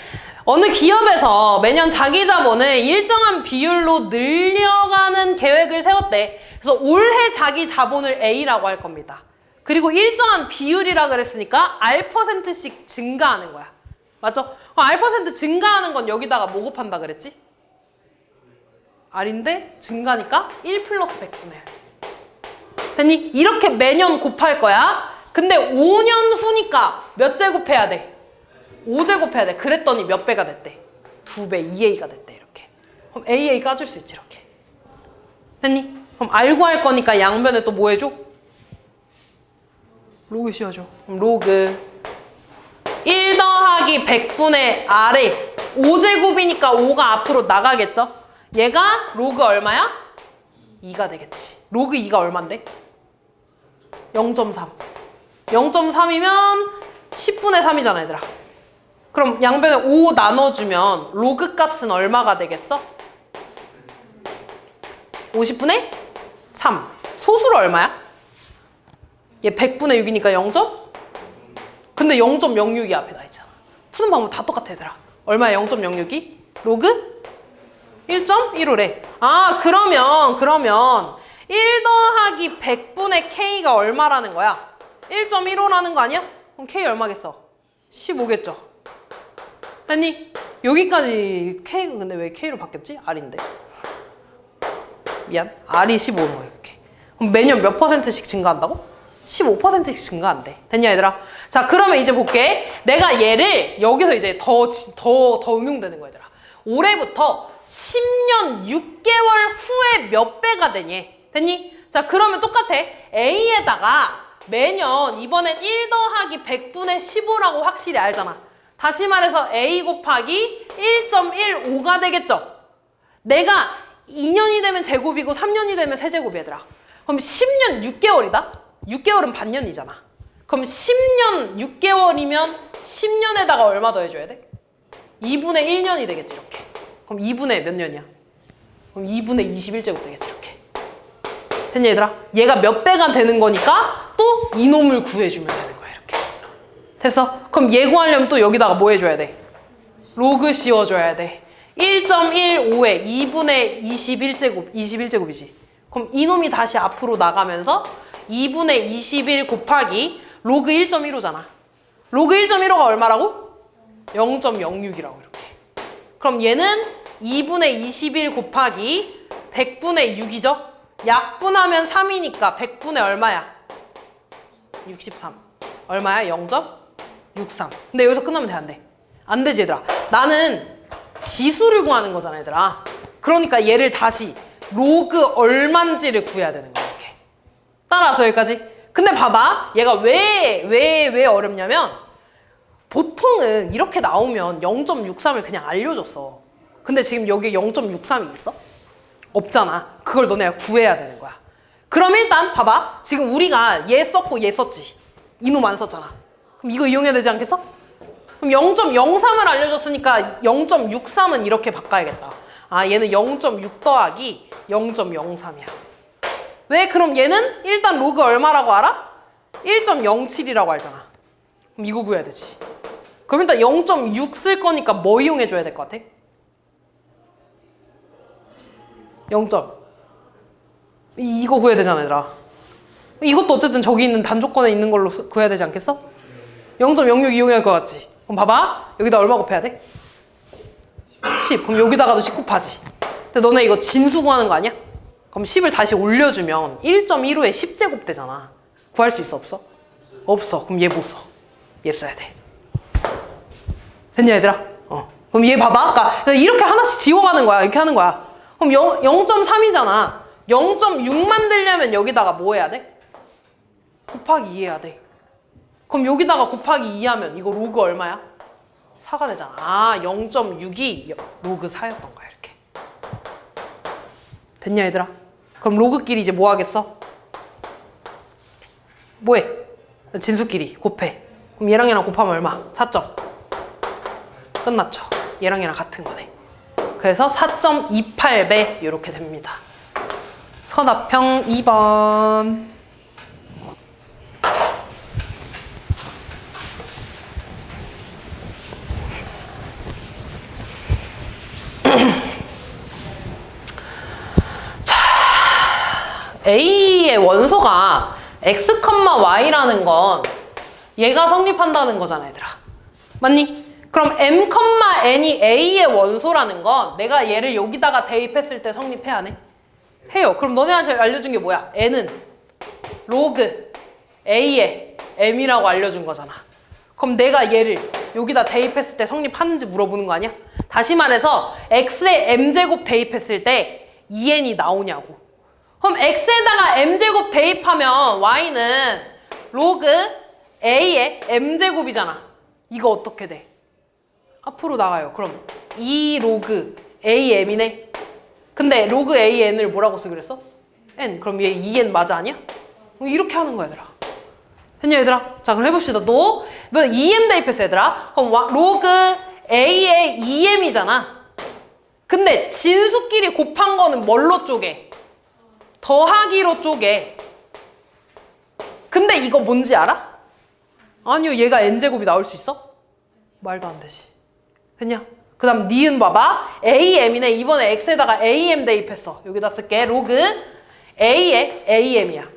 어느 기업에서 매년 자기 자본을 일정한 비율로 늘려가는 계획을 세웠대. 그래서 올해 자기 자본을 A라고 할 겁니다. 그리고 일정한 비율이라 그랬으니까 R%씩 증가하는 거야. 맞죠? R% 증가하는 건 여기다가 뭐 곱한다 그랬지? R인데 증가니까 1 플러스 100분의 1. 됐니? 이렇게 매년 곱할 거야. 근데 5년 후니까 몇 제곱해야 돼? 5제곱해야 돼. 그랬더니 몇 배가 됐대? 2배, 2a가 됐대. 이렇게. 그럼 a 까줄 수 있지. 이렇게. 됐니? 그럼 알고 할 거니까 양변에 또 뭐 해줘? 로그 씌워줘. 그럼 로그 1 더하기 100분의 R에 5제곱이니까 5가 앞으로 나가겠죠? 얘가 로그 얼마야? 2가 되겠지. 로그 2가 얼만데? 0.3. 0.3이면 10분의 3이잖아, 얘들아. 그럼 양변에 5 나눠주면 로그 값은 얼마가 되겠어? 50분의 3. 소수로 얼마야? 얘 100분의 6이니까 0. 근데 0.06이 앞에 나 있잖아. 푸는 방법 다 똑같아, 얘들아. 얼마야 0.06이? 로그 1.15래. 아, 그러면 1 더하기 100분의 K가 얼마라는 거야? 1.15라는 거 아니야? 그럼 K 얼마겠어? 15겠죠? 됐니? 여기까지 K가 근데 왜 K로 바뀌었지? R인데. 미안. R이 15인 거야, 이렇게. 그럼 매년 몇 %씩 증가한다고? 15%씩 증가한대. 됐냐, 얘들아? 자, 그러면 이제 볼게. 내가 얘를 여기서 이제 더 응용되는 거야, 얘들아. 올해부터 10년 6개월 후에 몇 배가 되니? 됐니? 자, 그러면 똑같아. A에다가 매년 이번엔 1 더하기 100분의 15라고 확실히 알잖아. 다시 말해서 A 곱하기 1.15가 되겠죠? 내가 2년이 되면 제곱이고 3년이 되면 세제곱이 얘들아. 그럼 10년 6개월이다? 6개월은 반년이잖아. 그럼 10년 6개월이면 10년에다가 얼마 더 해줘야 돼? 2분의 1년이 되겠지, 이렇게. 그럼 2분의 몇 년이야? 그럼 2분의 21제곱 되겠지, 이렇게. 됐냐, 얘들아? 얘가 몇 배가 되는 거니까 또 이놈을 구해주면 되는 거야, 이렇게. 됐어? 그럼 얘 구하려면 또 여기다가 뭐 해줘야 돼? 로그 씌워줘야 돼. 1.15에 2분의 21제곱이지. 그럼 이놈이 다시 앞으로 나가면서 2분의 21 곱하기 로그 1.15잖아. 로그 1.15가 얼마라고? 0.06이라고 이렇게. 그럼 얘는 2분의 21 곱하기 100분의 6이죠? 약분하면 3이니까 100분의 얼마야? 63. 얼마야? 0.63. 근데 여기서 끝나면 돼, 안 돼? 안 되지, 얘들아. 나는 지수를 구하는 거잖아, 얘들아. 그러니까 얘를 다시 로그 얼만지를 구해야 되는 거야, 이렇게. 따라와서 여기까지. 근데 봐봐. 얘가 왜 어렵냐면 보통은 이렇게 나오면 0.63을 그냥 알려줬어. 근데 지금 여기에 0.63이 있어? 없잖아. 그걸 너네가 구해야 되는 거야. 그럼 일단 봐봐. 지금 우리가 얘 썼고 얘 썼지. 이놈 안 썼잖아. 그럼 이거 이용해야 되지 않겠어? 그럼 0.03을 알려줬으니까 0.63은 이렇게 바꿔야겠다. 아, 얘는 0.6 더하기 0.03이야. 왜? 그럼 얘는 일단 로그 얼마라고 알아? 1.07이라고 알잖아. 그럼 이거 구해야 되지. 그럼 일단 0.6 쓸 거니까 뭐 이용해줘야 될 것 같아? 0점. 이거 구해야 되잖아, 얘들아. 이것도 어쨌든 저기 있는 단조건에 있는 걸로 구해야 되지 않겠어? 0.06 이용해야 할 것 같지? 그럼 봐봐. 여기다 얼마 곱해야 돼? 10. 그럼 여기다가도 10 곱하지. 근데 너네 이거 진수 구하는 거 아니야? 그럼 10을 다시 올려주면 1.15에 10제곱 되잖아. 구할 수 있어, 없어? 없어. 그럼 얘 못 써. 얘 써야 돼. 됐냐, 얘들아? 그럼 얘 봐봐. 그러니까 이렇게 하나씩 지워가는 거야. 이렇게 하는 거야. 그럼 0.3이잖아. 0.6 만들려면 여기다가 뭐 해야 돼? 곱하기 2 해야 돼. 그럼 여기다가 곱하기 2 하면 이거 로그 얼마야? 4가 되잖아. 아, 0.6이 로그 4였던 거야, 이렇게. 됐냐, 얘들아? 그럼 로그끼리 이제 뭐 하겠어? 뭐해? 진수끼리 곱해. 그럼 얘랑 얘랑 곱하면 얼마? 4점. 끝났죠. 얘랑 얘랑 같은 거네. 그래서 4.28배 이렇게 됩니다. 서답형 2번. 자, A의 원소가 X, Y라는 건 얘가 성립한다는 거잖아, 얘들아. 맞니? 그럼 M, N이 A의 원소라는 건 내가 얘를 여기다가 대입했을 때 성립해, 안 해? 해요. 그럼 너네한테 알려준 게 뭐야? N은 로그 A의 m이라고 알려준 거잖아. 그럼 내가 얘를 여기다 대입했을 때 성립하는지 물어보는 거 아니야? 다시 말해서 x에 m제곱 대입했을 때 2n이 나오냐고. 그럼 x에다가 m제곱 대입하면 y는 로그 a의 m제곱이잖아. 이거 어떻게 돼? 앞으로 나가요. 그럼 2 로그 am이네. 근데 로그 an을 뭐라고 쓰기로 했어? n. 그럼 얘 2n 맞아 아니야? 이렇게 하는 거야 얘들아. 됐냐 얘들아? 자 그럼 해봅시다. 또 2m 대입했어 얘들아. 그럼 로그 a의 2m이잖아. 근데 진수끼리 곱한 거는 뭘로 쪼개? 더하기로 쪼개. 근데 이거 뭔지 알아? 아니요 얘가 n제곱이 나올 수 있어? 말도 안 되지. 됐냐? 그 다음 니은 봐봐. am이네. 이번에 x에다가 am 대입했어. 여기다 쓸게. 로그 a의 am이야.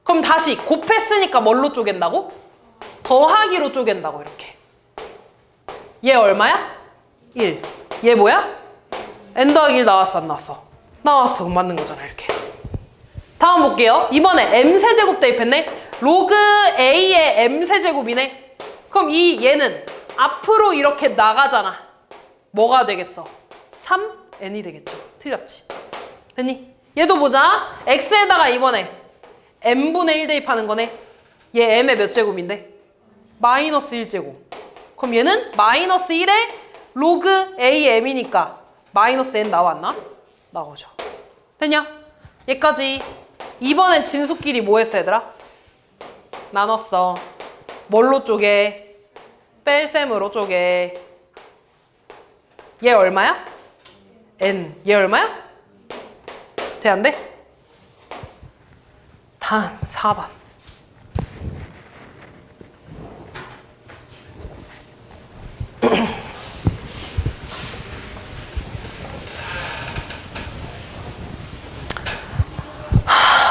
그럼 다시 곱했으니까 뭘로 쪼갠다고? 더하기로 쪼갠다고 이렇게. 얘 얼마야? 1. 얘 뭐야? n 더하기 1 나왔어 안 나왔어? 나왔어. 그럼 맞는 거잖아 이렇게. 다음 볼게요. 이번에 m세제곱 대입했네. 로그 a의 m세제곱이네. 그럼 얘는 앞으로 이렇게 나가잖아. 뭐가 되겠어? 3n이 되겠죠. 틀렸지. 됐니? 얘도 보자. x에다가 이번에 m분의 1 대입하는 거네. 얘 m의 몇 제곱인데? 마이너스 1제곱. 그럼 얘는 마이너스 1에 로그 a m이니까 마이너스 n 나왔나? 나오죠. 됐냐? 얘까지. 이번엔 진수끼리 뭐 했어 얘들아? 나눴어. 뭘로 쪼개? 뺄셈으로 쪼개. 얘 얼마야? n. 얘 얼마야? 돼 안 돼? 다음 4번.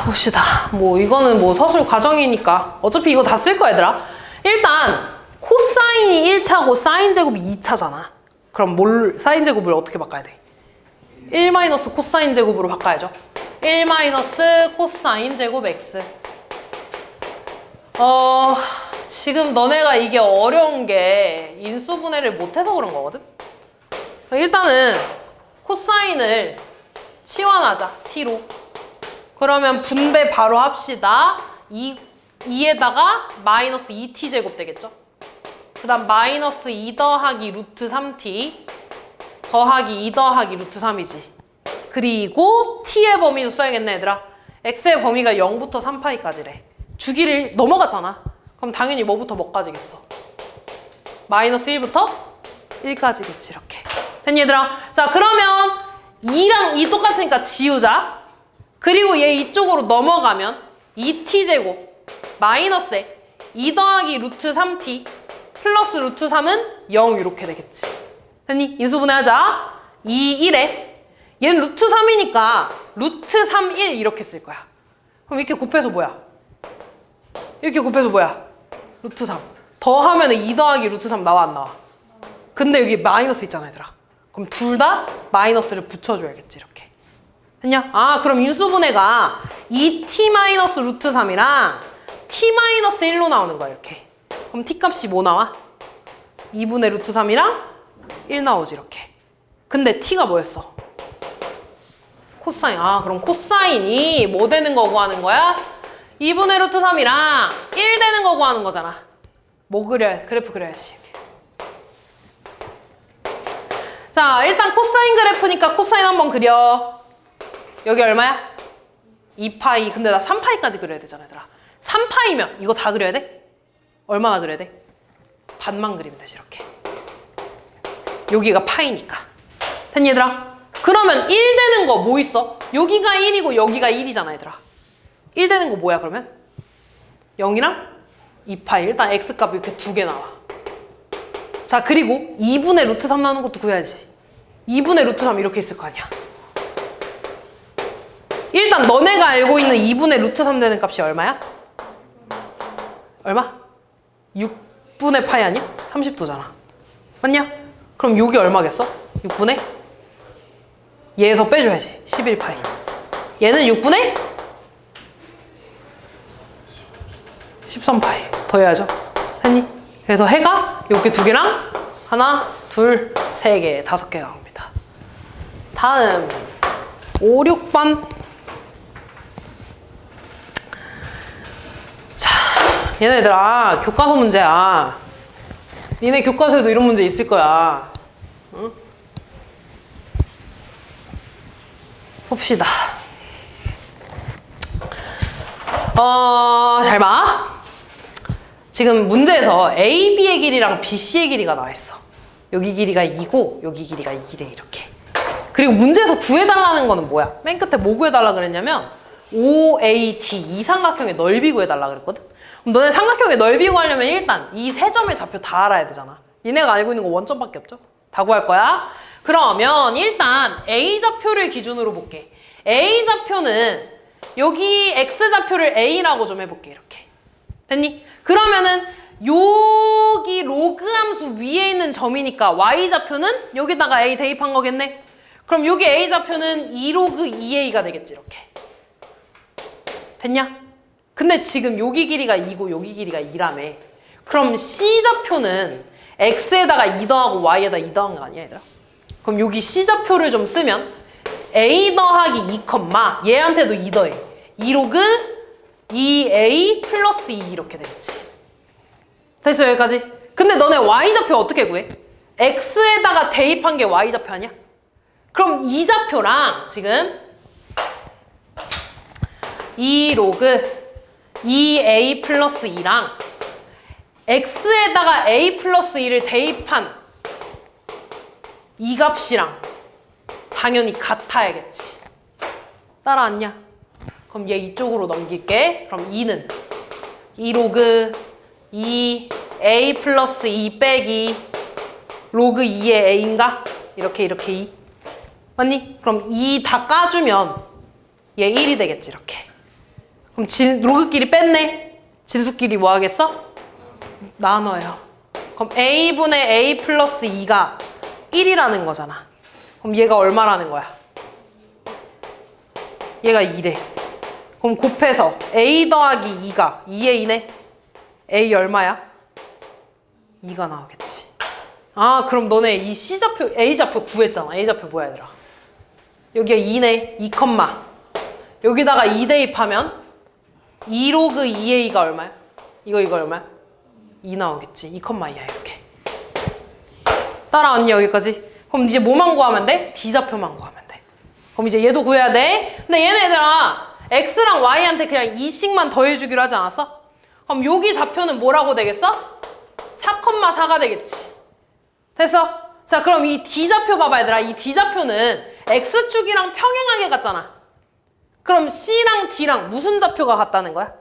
봅시다. 뭐 이거는 뭐 서술 과정이니까 어차피 이거 다 쓸 거야 얘들아. 일단 코사인이 1차고 사인 제곱이 2차잖아. 그럼 사인 제곱을 어떻게 바꿔야 돼? 1 마이너스 코사인 제곱으로 바꿔야죠. 1 마이너스 코사인 제곱 x. 지금 너네가 이게 어려운 게 인수분해를 못해서 그런 거거든? 일단은 코사인을 치환하자. t로. 그러면 분배 바로 합시다. 2에다가 마이너스 2t 제곱 되겠죠? 그 다음 마이너스 2 더하기 루트 3t 더하기 2 더하기 루트 3이지. 그리고 t의 범위도 써야겠네 얘들아. x의 범위가 0부터 3파이까지래. 주기를 넘어갔잖아. 그럼 당연히 뭐부터 뭐까지겠어? 마이너스 1부터 1까지겠지 이렇게. 됐니 얘들아? 자 그러면 2랑 2 똑같으니까 지우자. 그리고 얘 이쪽으로 넘어가면 2t제곱 마이너스에 2 더하기 루트 3t 플러스 루트 3은 0 이렇게 되겠지. 됐니? 인수분해하자. 2, 1에 얘는 루트 3이니까 루트 3, 1 이렇게 쓸 거야. 그럼 이렇게 곱해서 뭐야? 이렇게 곱해서 뭐야? 루트 3. 더하면 2 더하기 루트 3 나와 안 나와? 근데 여기 마이너스 있잖아 얘들아. 그럼 둘 다 마이너스를 붙여줘야겠지 이렇게. 됐냐? 아 그럼 인수분해가 2t 마이너스 루트 3이랑 t 마이너스 1로 나오는 거야 이렇게. 그럼 t 값이 뭐 나와? 2분의 루트 3이랑 1 나오지 이렇게. 근데 t가 뭐였어? 코사인. 아 그럼 코사인이 뭐 되는 거 구하는 거야? 2분의 루트 3이랑 1 되는 거 구하는 거잖아. 뭐 그려야 그래프 그려야지. 자 일단 코사인 그래프니까 코사인 한번 그려. 여기 얼마야? 2파이. 근데 나 3파이까지 그려야 되잖아 얘들아. 3파이면 이거 다 그려야 돼? 얼마나 그려야 돼? 반만 그리면 되지 이렇게. 여기가 파이니까. 됐니 얘들아? 그러면 1 되는 거 뭐 있어? 여기가 1이고 여기가 1이잖아 얘들아. 1 되는 거 뭐야 그러면? 0이랑 2파이. 일단 x값 이렇게 두 개 나와. 자 그리고 2분의 루트 3 나오는 것도 구해야지. 2분의 루트 3 이렇게 있을 거 아니야. 일단 너네가 알고 있는 2분의 루트 3 되는 값이 얼마야? 얼마? 6분의 파이 아니야? 30도잖아. 맞냐? 그럼 여기 얼마겠어? 6분의? 얘에서 빼줘야지. 11파이. 얘는 6분의? 13파이 더해야죠. 했니? 그래서 해가 여기 두 개랑 하나, 둘, 세 개, 다섯 개가 나옵니다. 다음 5, 6번. 자, 얘네들아 교과서 문제야. 니네 교과서에도 이런 문제 있을 거야. 응? 봅시다. 잘 봐. 지금 문제에서 AB의 길이랑 BC의 길이가 나와 있어. 여기 길이가 2고 여기 길이가 2래 이렇게. 그리고 문제에서 구해달라는 거는 뭐야? 맨 끝에 뭐 구해달라 그랬냐면 OAD 이 삼각형의 넓이 구해달라 그랬거든? 그럼 너네 삼각형의 넓이 구하려면 일단 이 세 점의 좌표 다 알아야 되잖아. 니네가 알고 있는 거 원점밖에 없죠? 다 구할 거야. 그러면 일단 A좌표를 기준으로 볼게. A좌표는 여기 X좌표를 A라고 좀 해볼게. 이렇게. 됐니? 그러면은 여기 로그 함수 위에 있는 점이니까 Y좌표는 여기다가 A 대입한 거겠네? 그럼 여기 A좌표는 2로그 2A가 되겠지. 이렇게. 됐냐? 근데 지금 여기 길이가 2고 여기 길이가 2라며. 그럼 C좌표는 X에다가 2 더하고 Y에다 2 더한 거 아니야 얘들아? 그럼 여기 C좌표를 좀 쓰면 A 더하기 2, 얘한테도 2 더해. 2로그 2A 플러스 2 이렇게 되겠지. 됐어 여기까지? 근데 너네 Y좌표 어떻게 구해? X에다가 대입한 게 Y좌표 아니야? 그럼 이 좌표랑 지금 2로그 2A 플러스 2랑 X에다가 A 플러스 2를 대입한 이 값이랑 당연히 같아야겠지. 따라왔냐? 그럼 얘 이쪽으로 넘길게. 그럼 2는 2로그 2A 플러스 2 빼기 로그 2의 A인가? 이렇게 2 맞니? 그럼 2 다 까주면 얘 1이 되겠지 이렇게. 그럼 로그끼리 뺐네. 진수끼리 뭐 하겠어? 나눠요. 그럼 A분의 A 플러스 2가 1이라는 거잖아. 그럼 얘가 얼마라는 거야? 얘가 2래. 그럼 곱해서 A 더하기 2가 2A네? A 얼마야? 2가 나오겠지. 아 그럼 너네 이 C좌표, A좌표 구했잖아. A좌표 뭐야 얘들아? 여기가 2네. 2, 여기다가 2 대입하면 2로그 2A가 얼마야? 이거 얼마야? 2 나오겠지. 2, 2야 이렇게. 따라왔니 여기까지? 그럼 이제 뭐만 구하면 돼? D좌표만 구하면 돼. 그럼 이제 얘도 구해야 돼. 근데 얘네들아 X랑 Y한테 그냥 2씩만 더해주기로 하지 않았어? 그럼 여기 좌표는 뭐라고 되겠어? 4,4가 되겠지. 됐어? 자 그럼 이 D좌표 봐봐 얘들아. 이 D좌표는 X축이랑 평행하게 같잖아. 그럼 C랑 D랑 무슨 좌표가 같다는 거야?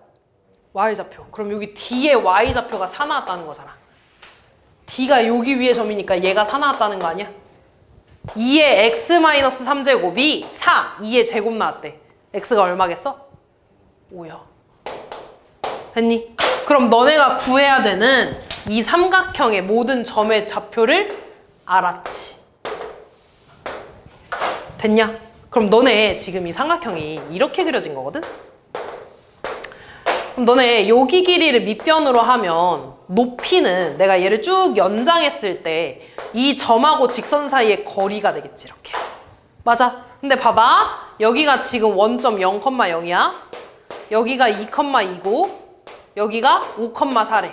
Y좌표. 그럼 여기 D의 Y좌표가 4 나왔다는 거잖아. D가 여기 위에 점이니까 얘가 4 나왔다는 거 아니야? 2의 X-3제곱이 4, 2의 제곱 나왔대. X가 얼마겠어? 5야. 됐니? 그럼 너네가 구해야 되는 이 삼각형의 모든 점의 좌표를 알았지. 됐냐? 그럼 너네 지금 이 삼각형이 이렇게 그려진 거거든? 그럼 너네 여기 길이를 밑변으로 하면 높이는 내가 얘를 쭉 연장했을 때 이 점하고 직선 사이의 거리가 되겠지 이렇게. 맞아. 근데 봐봐. 여기가 지금 원점 0,0이야. 여기가 2,2고 여기가 5,4래.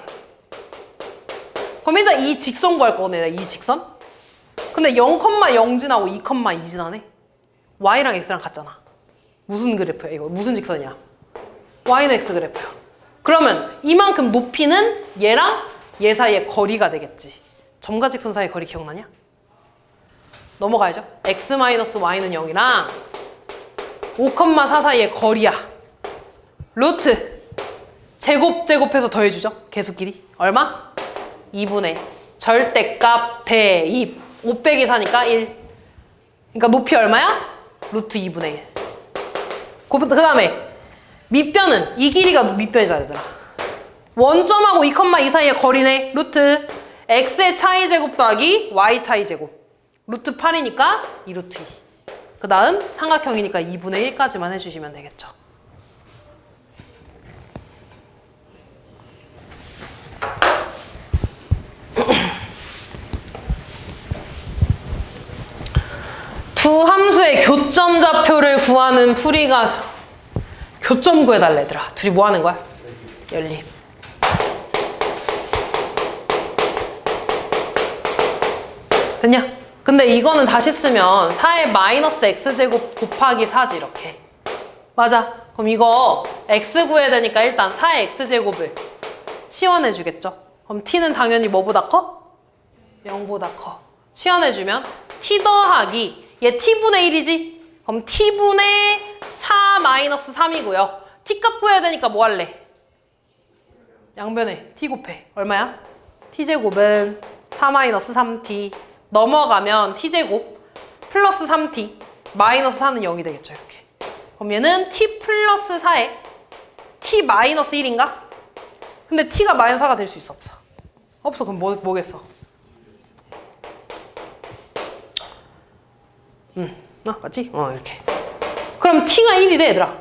그럼 일단 이 직선 구할 거거든. 이 직선. 근데 0,0 지나고 2,2 지나네. Y랑 X랑 같잖아. 무슨 그래프야 이거? 무슨 직선이야? Y는 X 그래프야. 그러면 이만큼 높이는 얘랑 얘 사이의 거리가 되겠지. 점과 직선 사이의 거리 기억나냐? 넘어가야죠. X-Y는 0이랑 5,4 사이의 거리야. 루트 제곱해서 더해주죠. 계수끼리. 얼마? 2분의 절대값 대입 5 빼기 4니까 1. 그러니까 높이 얼마야? 루트 2분의 1. 그 다음에 밑변은 이 길이가 밑변이잖아 얘들아. 원점하고 2,2 사이의 거리네. 루트 x의 차이 제곱 더하기 y 차이 제곱. 루트 8이니까 2 루트 2. 그 다음 삼각형이니까 2분의 1까지만 해주시면 되겠죠. 두 함수의 교점 좌표를 구하는 풀이가 교점 구해달래 얘들아. 둘이 뭐 하는 거야? 연립. 됐냐? 근데 이거는 다시 쓰면 4의 마이너스 x제곱 곱하기 4지 이렇게. 맞아. 그럼 이거 x 구해야 되니까 일단 4의 x제곱을 치환해주겠죠. 그럼 t는 당연히 뭐보다 커? 0보다 커. 치환해주면 t 더하기 얘 t분의 1이지? 그럼 t분의 4 마이너스 3이고요. t값 구해야 되니까 뭐 할래? 양변에 t 곱해. 얼마야? t제곱은 4 마이너스 3t 넘어가면 t제곱 플러스 3t 마이너스 4는 0이 되겠죠. 이렇게. 그럼 얘는 t 플러스 4에 t 마이너스 1인가? 근데 t가 마이너스 4가 될 수 있어? 없어? 없어. 그럼 뭐겠어? 맞지? 이렇게. 그럼 t가 1이래 얘들아.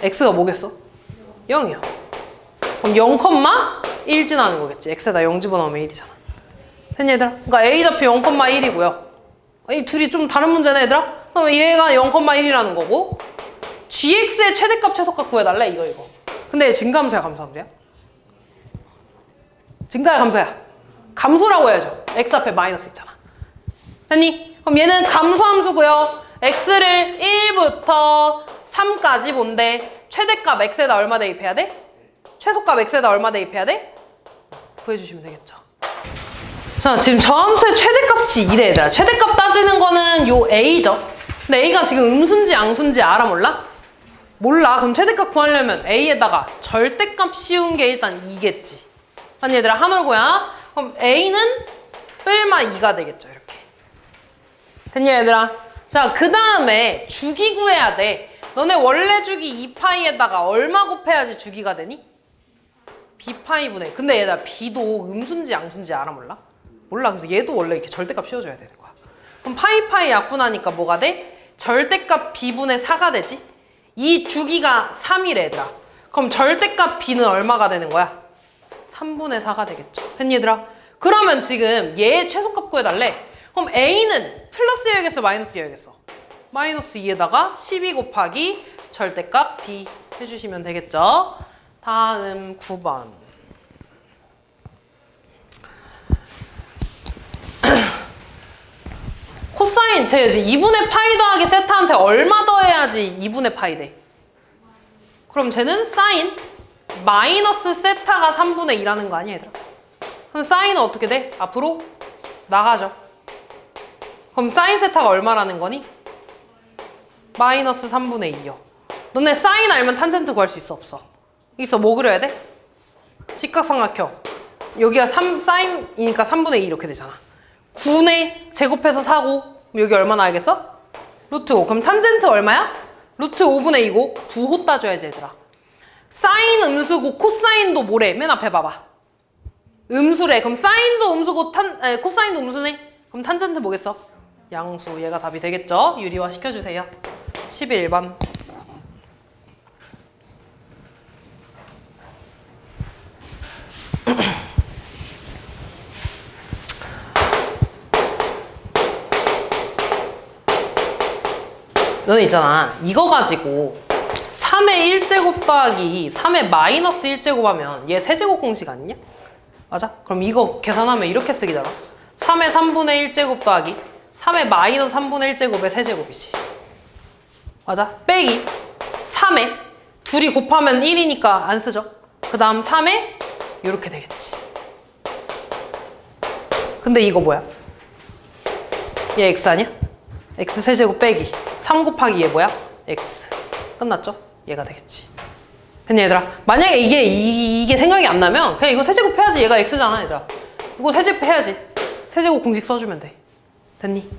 x가 뭐겠어? 0이야. 그럼 0,1 지나는 거겠지. x에다 0 집어넣으면 1이잖아. 됐냐 얘들아? 그러니까 a좌표 0,1이고요. 이 둘이 좀 다른 문제네 얘들아? 그럼 얘가 0,1이라는 거고 gx의 최대값 최소값 구해달래 이거. 근데 얘 증가함수야 감소함수야? 증가야 감소야? 감소라고 해야죠. x 앞에 마이너스 있잖아. 됐니? 그럼 얘는 감소함수고요. x를 1부터 3까지 본데 최대값 x에다 얼마 대입해야 돼? 최소값 x에다 얼마 대입해야 돼? 구해주시면 되겠죠. 자, 지금 저 함수의 최대값이 이래 얘들아. 최대값 따지는 거는 요 a죠. 근데 a가 지금 음수인지 양수인지 알아 몰라? 몰라. 그럼 최대값 구하려면 a에다가 절대값 씌운 게 일단 2겠지. 아니 얘들아 한올고야. 그럼 a는 뿔마 2가 되겠죠. 이렇게. 됐냐 얘들아? 자, 그 다음에 주기 구해야 돼. 너네 원래 주기 2파이에다가 얼마 곱해야지 주기가 되니? b파이분의. 근데 얘들아 b도 음수인지 양수인지 알아 몰라? 몰라. 그래서 얘도 원래 이렇게 절대값 씌워줘야 되는 거야. 그럼 파이 약분하니까 뭐가 돼? 절대값 b분의 4가 되지? 이 주기가 3이래 얘들아. 그럼 절대값 b는 얼마가 되는 거야? 3분의 4가 되겠죠. 됐니 얘들아? 그러면 지금 얘 최소값 구해달래. 그럼 a는 플러스여야겠어 마이너스여야겠어? 마이너스 2에다가 12 곱하기 절대값 b 해주시면 되겠죠. 다음 9번. 코사인 제 2분의 파이 더하기 세타한테 얼마 더해야지 2분의 파이 돼? 그럼 쟤는 사인 마이너스 세타가 3분의 2라는 거 아니야 얘들아? 그럼 사인은 어떻게 돼? 앞으로 나가죠. 그럼 사인 세타가 얼마라는 거니? 마이너스 3분의 2요. 너네 사인 알면 탄젠트 구할 수 있어 없어? 있어. 뭐 그려야 돼? 직각삼각형. 여기가 사인이니까 3분의 2 이렇게 되잖아. 9네 제곱해서 4고 여기 얼마나 알겠어? 루트 5. 그럼 탄젠트 얼마야? 루트 5분의 2고 9호 따줘야지 얘들아. 사인 음수고 코사인도 뭐래? 맨 앞에 봐봐. 음수래. 그럼 사인도 음수고 코사인도 음수네? 그럼 탄젠트 뭐겠어? 양수. 얘가 답이 되겠죠? 유리화 시켜주세요. 11번. 너는 있잖아. 이거 가지고 3의 1제곱 더하기 3의 마이너스 1제곱 하면 얘 세제곱 공식 아니냐? 맞아? 그럼 이거 계산하면 이렇게 쓰기잖아. 3의 3분의 1제곱 더하기 3의 마이너스 3분의 1제곱의 세제곱이지. 맞아? 빼기 3에 둘이 곱하면 1이니까 안 쓰죠? 그 다음 3에 이렇게 되겠지. 근데 이거 뭐야? 얘 x 아니야? x 세제곱 빼기 3 곱하기 얘 뭐야? x. 끝났죠? 얘가 되겠지. 됐냐 얘들아? 만약에 이게 생각이 안 나면 그냥 이거 세제곱 해야지. 얘가 x잖아 얘들아. 이거 세제곱 해야지. 세제곱 공식 써주면 돼. 됐니?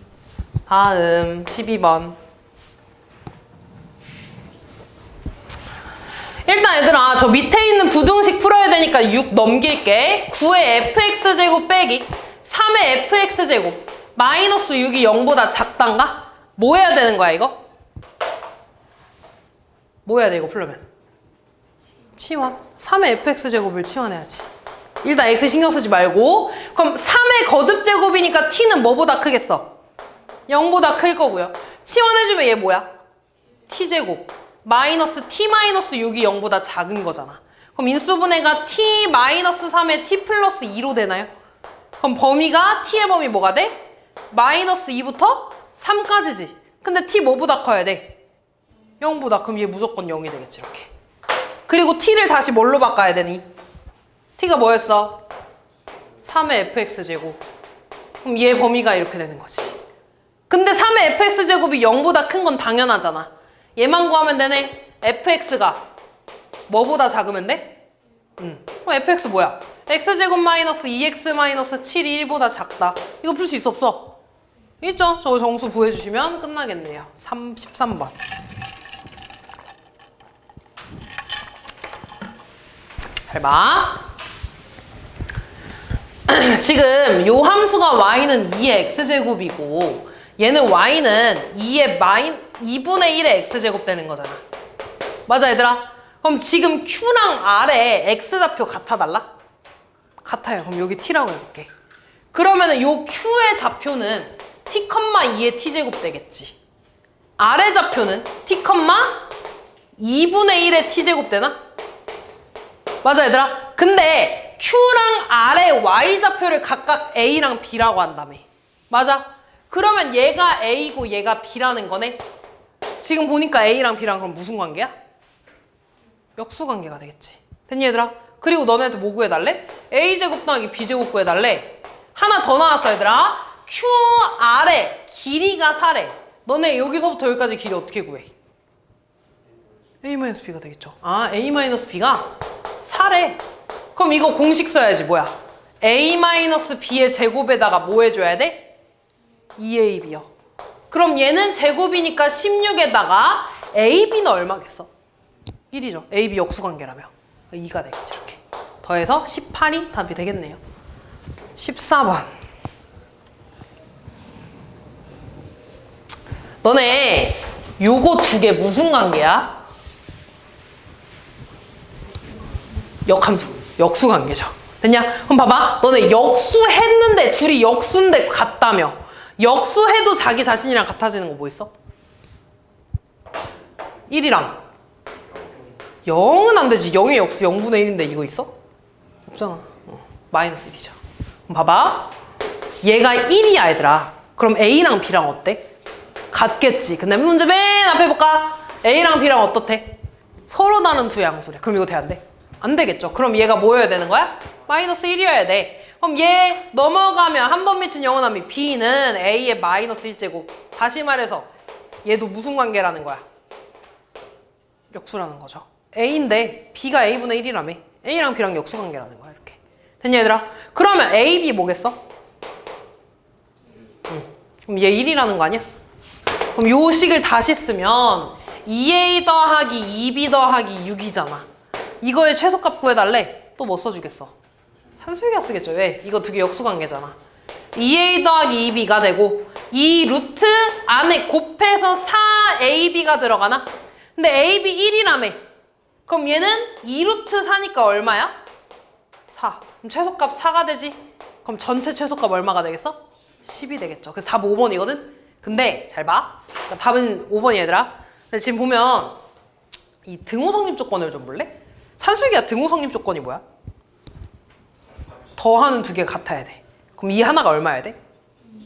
다음 12번. 일단 얘들아 저 밑에 있는 부등식 풀어야 되니까 6 넘길게. 9의 fx제곱 빼기 3의 fx제곱 마이너스 6이 0보다 작단가? 뭐 해야 되는 거야 이거? 뭐 해야 돼 이거 풀려면? 치환. 3의 fx제곱을 치환해야지. 일단 x 신경 쓰지 말고. 그럼 3의 거듭제곱이니까 t는 뭐보다 크겠어? 0보다 클 거고요. 치환해주면 얘 뭐야? t제곱 마이너스 t-6이 0보다 작은 거잖아. 그럼 인수분해가 t-3에 t 플러스 2로 되나요? 그럼 범위가 t의 범위 뭐가 돼? 마이너스 2부터 3까지지. 근데 t 뭐보다 커야 돼? 0보다. 그럼 얘 무조건 0이 되겠지 이렇게. 그리고 t를 다시 뭘로 바꿔야 되니? t가 뭐였어? 3의 fx제곱. 그럼 얘 범위가 이렇게 되는 거지. 근데 3의 fx제곱이 0보다 큰 건 당연하잖아. 얘만 구하면 되네. fx가 뭐보다 작으면 돼? 그럼 fx 뭐야? x제곱 마이너스 2x 마이너스 7이 1보다 작다. 이거 풀 수 있어 없어? 있죠? 저거 정수 구해주시면 끝나겠네요. 13번. 잘 봐. 지금 요 함수가 y는 2의 x제곱이고 얘는 y는 2분의 1의 x제곱 되는 거잖아. 맞아 얘들아? 그럼 지금 q랑 r의 x좌표 같아 달라? 같아요. 그럼 여기 t라고 해볼게. 그러면은 요 q의 좌표는 t,2의 t제곱 되겠지. r의 좌표는 t,2분의 1의 t제곱 되나? 맞아 얘들아? 근데 q랑 r의 y좌표를 각각 a랑 b라고 한다며. 맞아? 그러면 얘가 a고 얘가 b라는 거네? 지금 보니까 a랑 b랑 그럼 무슨 관계야? 역수관계가 되겠지. 됐니 얘들아? 그리고 너네한테 뭐 구해달래? a제곱 더하기 b제곱 구해달래. 하나 더 나왔어 얘들아. qr의 길이가 4래. 너네 여기서부터 여기까지 길이 어떻게 구해? a-b가 되겠죠. 아 a-b가 4래. 그럼 이거 공식 써야지. 뭐야? a-b의 제곱에다가 뭐 해줘야 돼? 2ab요. 그럼 얘는 제곱이니까 16에다가 ab는 얼마겠어? 1이죠. ab 역수관계라며. 2가 되겠지 이렇게. 더해서 18이 답이 되겠네요. 14번. 너네 요거 두 개 무슨 관계야? 역함수, 역수관계죠. 됐냐? 그럼 봐봐. 너네 역수했는데 둘이 역수인데 같다며. 역수해도 자기 자신이랑 같아지는 거 뭐 있어? 1이랑 0은 안 되지. 0의 역수 0분의 1인데 이거 있어? 없잖아. 마이너스 1이죠. 그럼 봐봐. 얘가 1이야 얘들아. 그럼 A랑 B랑 어때? 같겠지. 근데 문제 맨 앞에 볼까? A랑 B랑 어떻대? 서로 다른 두 양수래. 그럼 이거 돼 안 돼? 안 되겠죠. 그럼 얘가 뭐여야 되는 거야? 마이너스 1이어야 돼. 그럼 얘 넘어가면 한 번 미친 영원함이 B는 A의 마이너스 1제곱. 다시 말해서 얘도 무슨 관계라는 거야? 역수라는 거죠. A인데 B가 A분의 1이라며. A랑 B랑 역수 관계라는 거야 이렇게. 됐냐 얘들아? 그러면 A, B 뭐겠어? 그럼 얘 1이라는 거 아니야? 그럼 요 식을 다시 쓰면 2A 더하기 2B 더하기 6이잖아. 이거의 최소값 구해달래. 또 뭐 써주겠어? 산술기가 쓰겠죠. 왜? 이거 두 개 역수관계잖아. 2A 더하기 2B가 되고 이 루트 안에 곱해서 4AB가 들어가나? 근데 AB 1이라며. 그럼 얘는 2루트 4니까 얼마야? 4. 그럼 최소값 4가 되지? 그럼 전체 최소값 얼마가 되겠어? 10이 되겠죠. 그래서 답 5번이거든? 근데 잘 봐. 그러니까 답은 5번이 얘들아. 근데 지금 보면 이 등호성립 조건을 좀 볼래? 산술기야 등호성립 조건이 뭐야? 더하는 두 개가 같아야 돼. 그럼 이 하나가 얼마여야 돼?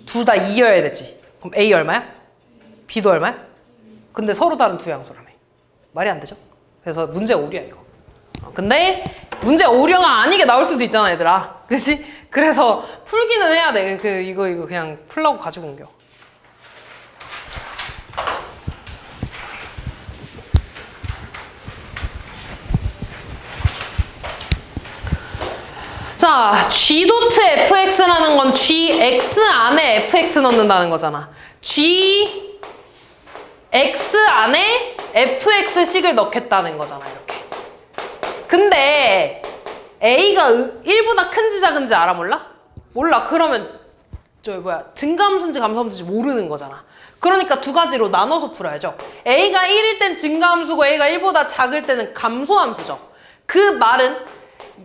둘 다 2여야 되지. 그럼 A 얼마야? B도 얼마야? 근데 서로 다른 두 양수라며. 말이 안 되죠? 그래서 문제 오류야 이거. 근데 문제 오류가 아니게 나올 수도 있잖아 얘들아. 그치? 그래서 풀기는 해야 돼. 이거 그냥 풀라고 가지고 옮겨. 자, G.fx라는 건 Gx 안에 fx 넣는다는 거잖아. Gx 안에 fx식을 넣겠다는 거잖아, 이렇게. 근데 A가 1보다 큰지 작은지 알아 몰라? 몰라. 그러면 증가함수인지 감소함수인지 모르는 거잖아. 그러니까 두 가지로 나눠서 풀어야죠. A가 1일 땐 증가함수고 A가 1보다 작을 때는 감소함수죠. 그 말은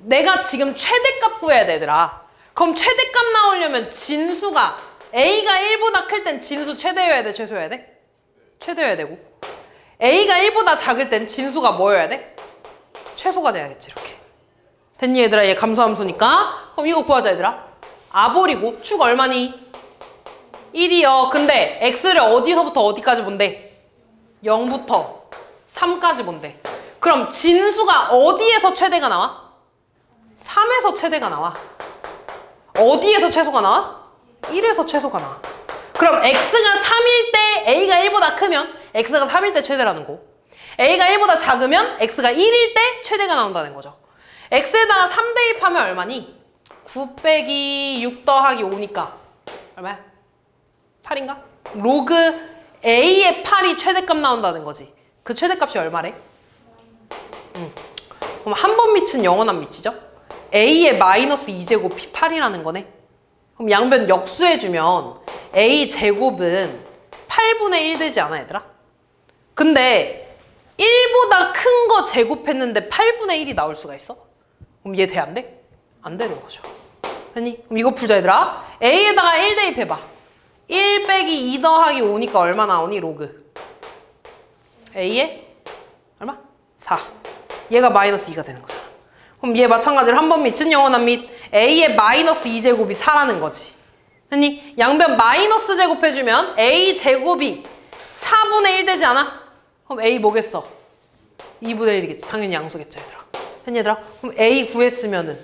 내가 지금 최대값 구해야 되더라. 그럼 최대값 나오려면 진수가 A가 1보다 클 땐 진수 최대여야 돼, 최소여야 돼? 최대여야 되고. A가 1보다 작을 땐 진수가 뭐여야 돼? 최소가 돼야겠지, 이렇게. 됐니, 얘들아? 얘 감소함수니까. 그럼 이거 구하자, 얘들아. 아볼이고, 축 얼마니? 1이요. 근데 X를 어디서부터 어디까지 본대? 0부터 3까지 본대. 그럼 진수가 어디에서 최대가 나와? 3에서 최대가 나와. 어디에서 최소가 나와? 1에서 최소가 나와. 그럼 X가 3일 때 A가 1보다 크면 X가 3일 때 최대라는 거. A가 1보다 작으면 X가 1일 때 최대가 나온다는 거죠. X에다가 3 대입하면 얼마니? 9 빼기 6 더하기 5니까 얼마야? 8인가? 로그 A의 8이 최대값 나온다는 거지. 그 최대값이 얼마래? 그럼 한 번 밑은 영원한 밑이죠? A의 마이너스 2제곱이 8이라는 거네. 그럼 양변 역수해주면 A 제곱은 8분의 1 되지 않아, 얘들아? 근데 1보다 큰 거 제곱했는데 8분의 1이 나올 수가 있어? 그럼 얘 돼, 안 돼? 안 되는 거죠. 됐니? 그럼 이거 풀자, 얘들아. A에다가 1 대입해봐. 1 빼기 2 더하기 5니까 얼마 나오니? 로그 A에 얼마? 4. 얘가 마이너스 2가 되는 거잖아. 그럼 얘 마찬가지로 한 번 밑은 영원한 밑 A의 마이너스 2제곱이 4라는 거지. 됐니? 양변 마이너스 제곱해주면 A 제곱이 4분의 1 되지 않아? 그럼 A 뭐겠어? 2분의 1이겠지. 당연히 양수겠죠, 얘들아. 됐니, 얘들아? 그럼 A 구했으면은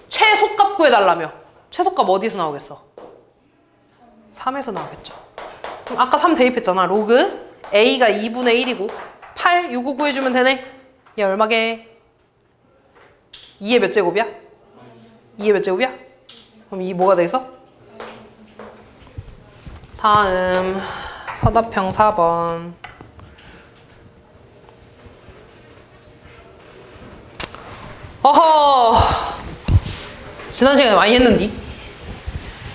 최소값 구해달라며. 최소값 어디서 나오겠어? 3에서 나오겠죠. 그럼 아까 3 대입했잖아. 로그 A가 2분의 1이고 8, 6, 5 구해주면 되네. 얘 얼마게? 2의 몇 제곱이야? 2의 몇 제곱이야? 그럼 2 뭐가 되겠어? 다음 서답형 4번. 어허, 지난 시간에 많이 했는디?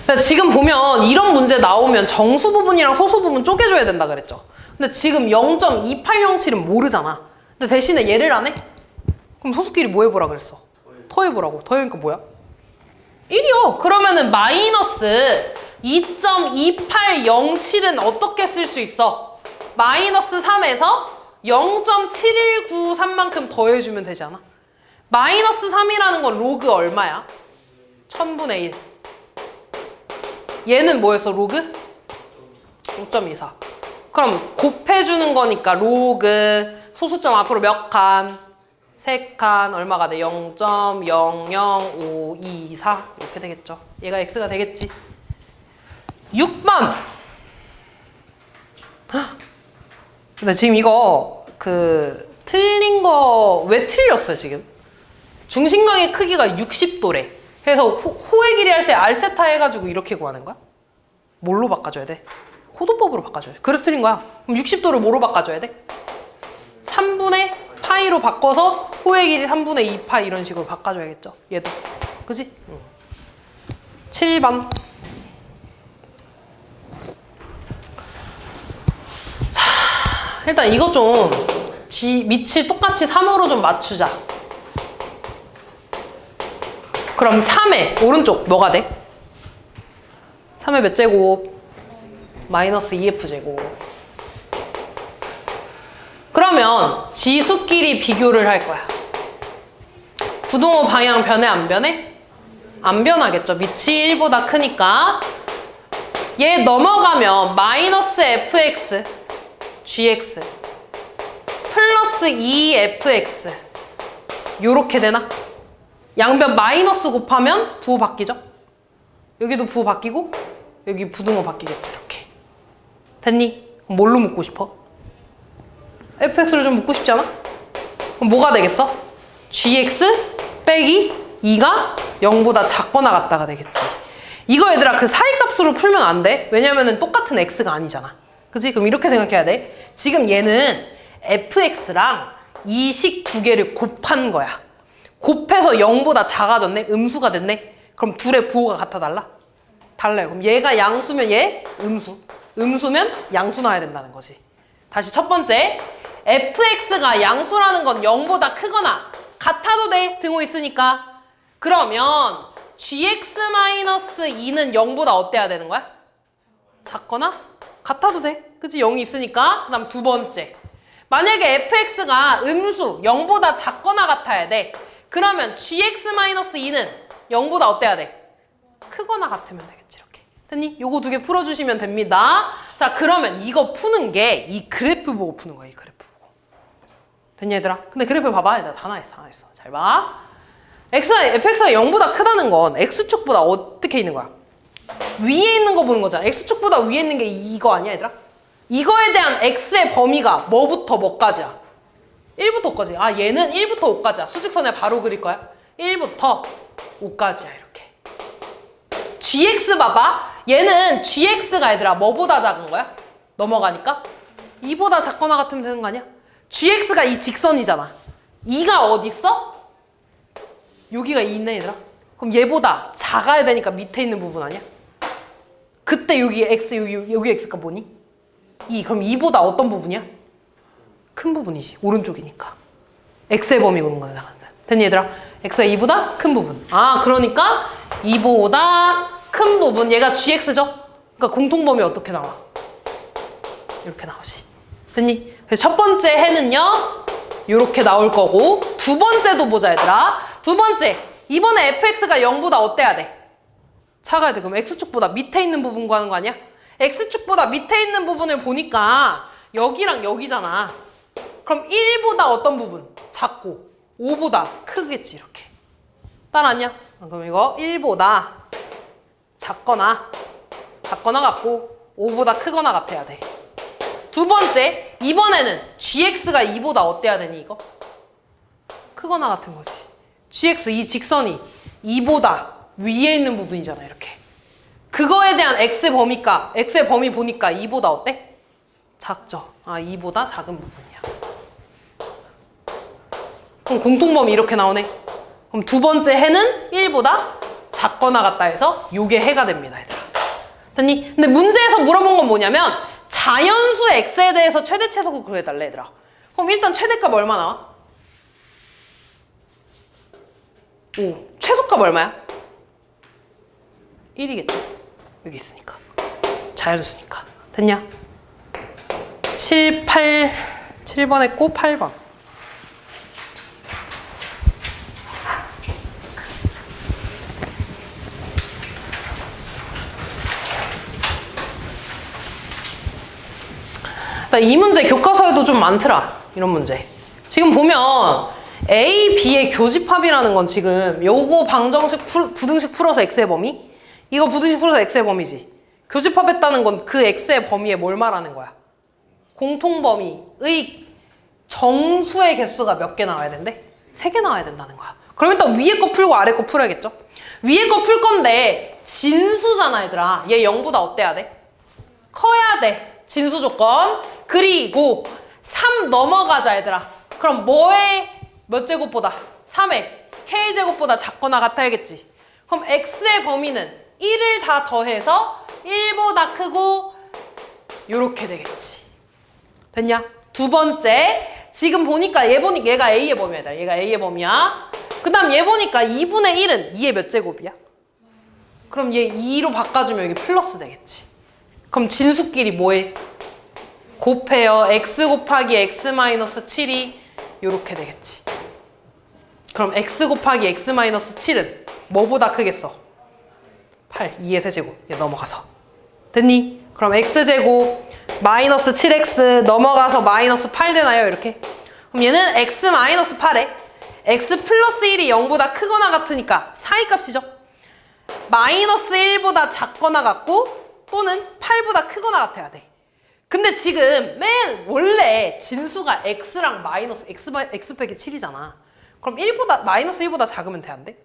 근데 지금 보면 이런 문제 나오면 정수 부분이랑 소수 부분 쪼개줘야 된다 그랬죠. 근데 지금 0.2807은 모르잖아. 근데 대신에 얘를 안 해? 그럼 소수끼리 뭐 해보라 그랬어? 더해보라고. 더해보니까 뭐야? 1이요. 그러면은 마이너스 2.2807은 어떻게 쓸 수 있어? 마이너스 3에서 0.7193만큼 더해주면 되지 않아? 마이너스 3이라는 건 로그 얼마야? 1000분의 1. 얘는 뭐였어, 로그? 5.24. 그럼 곱해주는 거니까 로그 소수점 앞으로 몇 칸? 3칸 얼마가 돼? 0.00524 이렇게 되겠죠. 얘가 x가 되겠지. 6번. 근데 지금 이거 틀린 거 왜 틀렸어요, 지금? 중심각의 크기가 60도래. 그래서 호의 길이 할 때 알세타 해가지고 이렇게 구하는 거야? 뭘로 바꿔줘야 돼? 호도법으로 바꿔줘야 돼. 그래서 틀린 거야. 그럼 60도를 뭐로 바꿔줘야 돼? 3분의 파이로 바꿔서 호의 길이 3분의 2파이 이런 식으로 바꿔줘야겠죠. 얘도. 그지? 7번. 자, 일단 이것 좀 밑을 똑같이 3으로 좀 맞추자. 그럼 3의 오른쪽 뭐가 돼? 3의 몇 제곱? 마이너스 2f제곱. 그러면 지수끼리 비교를 할 거야. 부동호 방향 변해 안 변해? 안 변하겠죠. 밑이 1보다 크니까. 얘 넘어가면 마이너스 fx gx 플러스 2fx 요렇게 되나? 양변 마이너스 곱하면 부호 바뀌죠? 여기도 부호 바뀌고 여기 부등호 바뀌겠지. 이렇게 됐니? 그럼 뭘로 묻고 싶어? fx를 좀 묻고 싶지 않아? 그럼 뭐가 되겠어? gx 빼기 2가 0보다 작거나 같다가 되겠지. 이거 얘들아 그 사이값으로 풀면 안 돼. 왜냐면은 똑같은 x가 아니잖아. 그치? 그럼 이렇게 생각해야 돼. 지금 얘는 fx랑 이 식 두 개를 곱한 거야. 곱해서 0보다 작아졌네? 음수가 됐네? 그럼 둘의 부호가 같아 달라? 달라요. 그럼 얘가 양수면 얘 음수. 음수면 양수 나와야 된다는 거지. 다시 첫 번째. fx가 양수라는 건 0보다 크거나 같아도 돼. 등호 있으니까. 그러면 gx-2는 0보다 어때야 되는 거야? 작거나 같아도 돼. 그치? 0이 있으니까. 그 다음 두 번째. 만약에 fx가 음수 0보다 작거나 같아야 돼. 그러면 gx-2는 0보다 어때야 돼? 크거나 같으면 되겠지. 이렇게. 됐니? 요거 두 개 풀어주시면 됩니다. 자, 그러면 이거 푸는 게 이 그래프 보고 푸는 거야. 이 그래프 보고. 됐냐 얘들아? 근데 그래프 봐봐. 얘들아 다 나와있어. 잘 봐. fx가 0보다 크다는 건 x축보다 어떻게 있는 거야? 위에 있는 거 보는 거잖아. x축보다 위에 있는 게 이거 아니야 얘들아? 이거에 대한 x의 범위가 뭐부터 뭐까지야? 1부터 5까지. 아, 얘는 1부터 5까지야. 수직선에 바로 그릴 거야. 1부터 5까지야 이렇게. gx 봐봐. 얘는 gx가 얘들아 뭐보다 작은 거야? 넘어가니까? 2보다 작거나 같으면 되는 거 아니야? gx가 이 직선이잖아. 2가 어디 있어? 여기가 2 있네 얘들아. 그럼 얘보다 작아야 되니까 밑에 있는 부분 아니야? 그때 여기 x, 여기 x가 뭐니? 2. 그럼 2보다 어떤 부분이야? 큰 부분이지. 오른쪽이니까. x의 범위 오는 거야. 됐니 얘들아? x가 2보다 큰 부분. 아, 그러니까 2보다 큰 부분. 얘가 gx죠? 그러니까 공통범위 어떻게 나와? 이렇게 나오지. 됐니? 그래서 첫 번째 해는요. 이렇게 나올 거고, 두 번째도 보자 얘들아. 두 번째. 이번에 fx가 0보다 어때야 돼? 작아야 돼. 그럼 x축보다 밑에 있는 부분 구하는 거 아니야? x축보다 밑에 있는 부분을 보니까 여기랑 여기잖아. 그럼 1보다 어떤 부분? 작고 5보다 크겠지 이렇게. 따라왔냐? 그럼 이거 1보다 작거나 같고 5보다 크거나 같아야 돼. 두 번째, 이번에는 gx가 2보다 어때야 되니 이거? 크거나 같은 거지. gx 이 직선이 2보다 위에 있는 부분이잖아 이렇게. 그거에 대한 x의 범위가, x의 범위 보니까 2보다 어때? 작죠. 아, 2보다 작은 부분이야. 그럼 공통범위 이렇게 나오네. 그럼 두 번째 해는 1보다 작거나 같다 해서 요게 해가 됩니다 얘들아. 됐니? 근데 문제에서 물어본 건 뭐냐면 자연수 x에 대해서 최대 최소를 구해달래 얘들아. 그럼 일단 최대값 얼마 나와? 5. 최소값 얼마야? 1이겠죠. 여기 있으니까. 자연수니까. 됐냐? 7번 했고 8번. 이 문제 교과서에도 좀 많더라. 이런 문제. 지금 보면 A, B의 교집합이라는 건 지금 요거 방정식 부등식 풀어서 x의 범위? 이거 부등식 풀어서 x의 범위지. 교집합했다는 건 그 x의 범위에 뭘 말하는 거야? 공통범위의 정수의 개수가 몇 개 나와야 된대? 3개 나와야 된다는 거야. 그럼 일단 위에 거 풀고 아래 거 풀어야겠죠? 위에 거 풀 건데 진수잖아 얘들아. 얘 0보다 어때야 돼? 커야 돼. 진수 조건. 그리고 3 넘어가자 얘들아. 그럼 뭐의 몇 제곱보다? 3의 k제곱보다 작거나 같아야겠지. 그럼 x의 범위는 1을 다 더해서 1보다 크고 요렇게 되겠지. 됐냐? 두 번째. 지금 보니까 얘가 a의 범위야. 얘가 a의 범위야. 그 다음 얘 보니까 2분의 1은 2의 몇 제곱이야? 그럼 얘 2로 바꿔주면 여기 플러스 되겠지. 그럼 진수끼리 뭐해? 곱해요. x 곱하기 x 마이너스 7이 요렇게 되겠지. 그럼 x 곱하기 x 마이너스 7은 뭐보다 크겠어? 8, 2의 세제곱. 얘 넘어가서. 됐니? 그럼 x제곱 마이너스 7x 넘어가서 마이너스 8 되나요? 이렇게. 그럼 얘는 x 마이너스 8에 x 플러스 1이 0보다 크거나 같으니까 사이 값이죠. 마이너스 1보다 작거나 같고 또는 8보다 크거나 같아야 돼. 근데 지금 원래 진수가 x랑 마이너스 x 빼기 7이잖아. 그럼 마이너스 1보다 작으면 돼? 안 돼?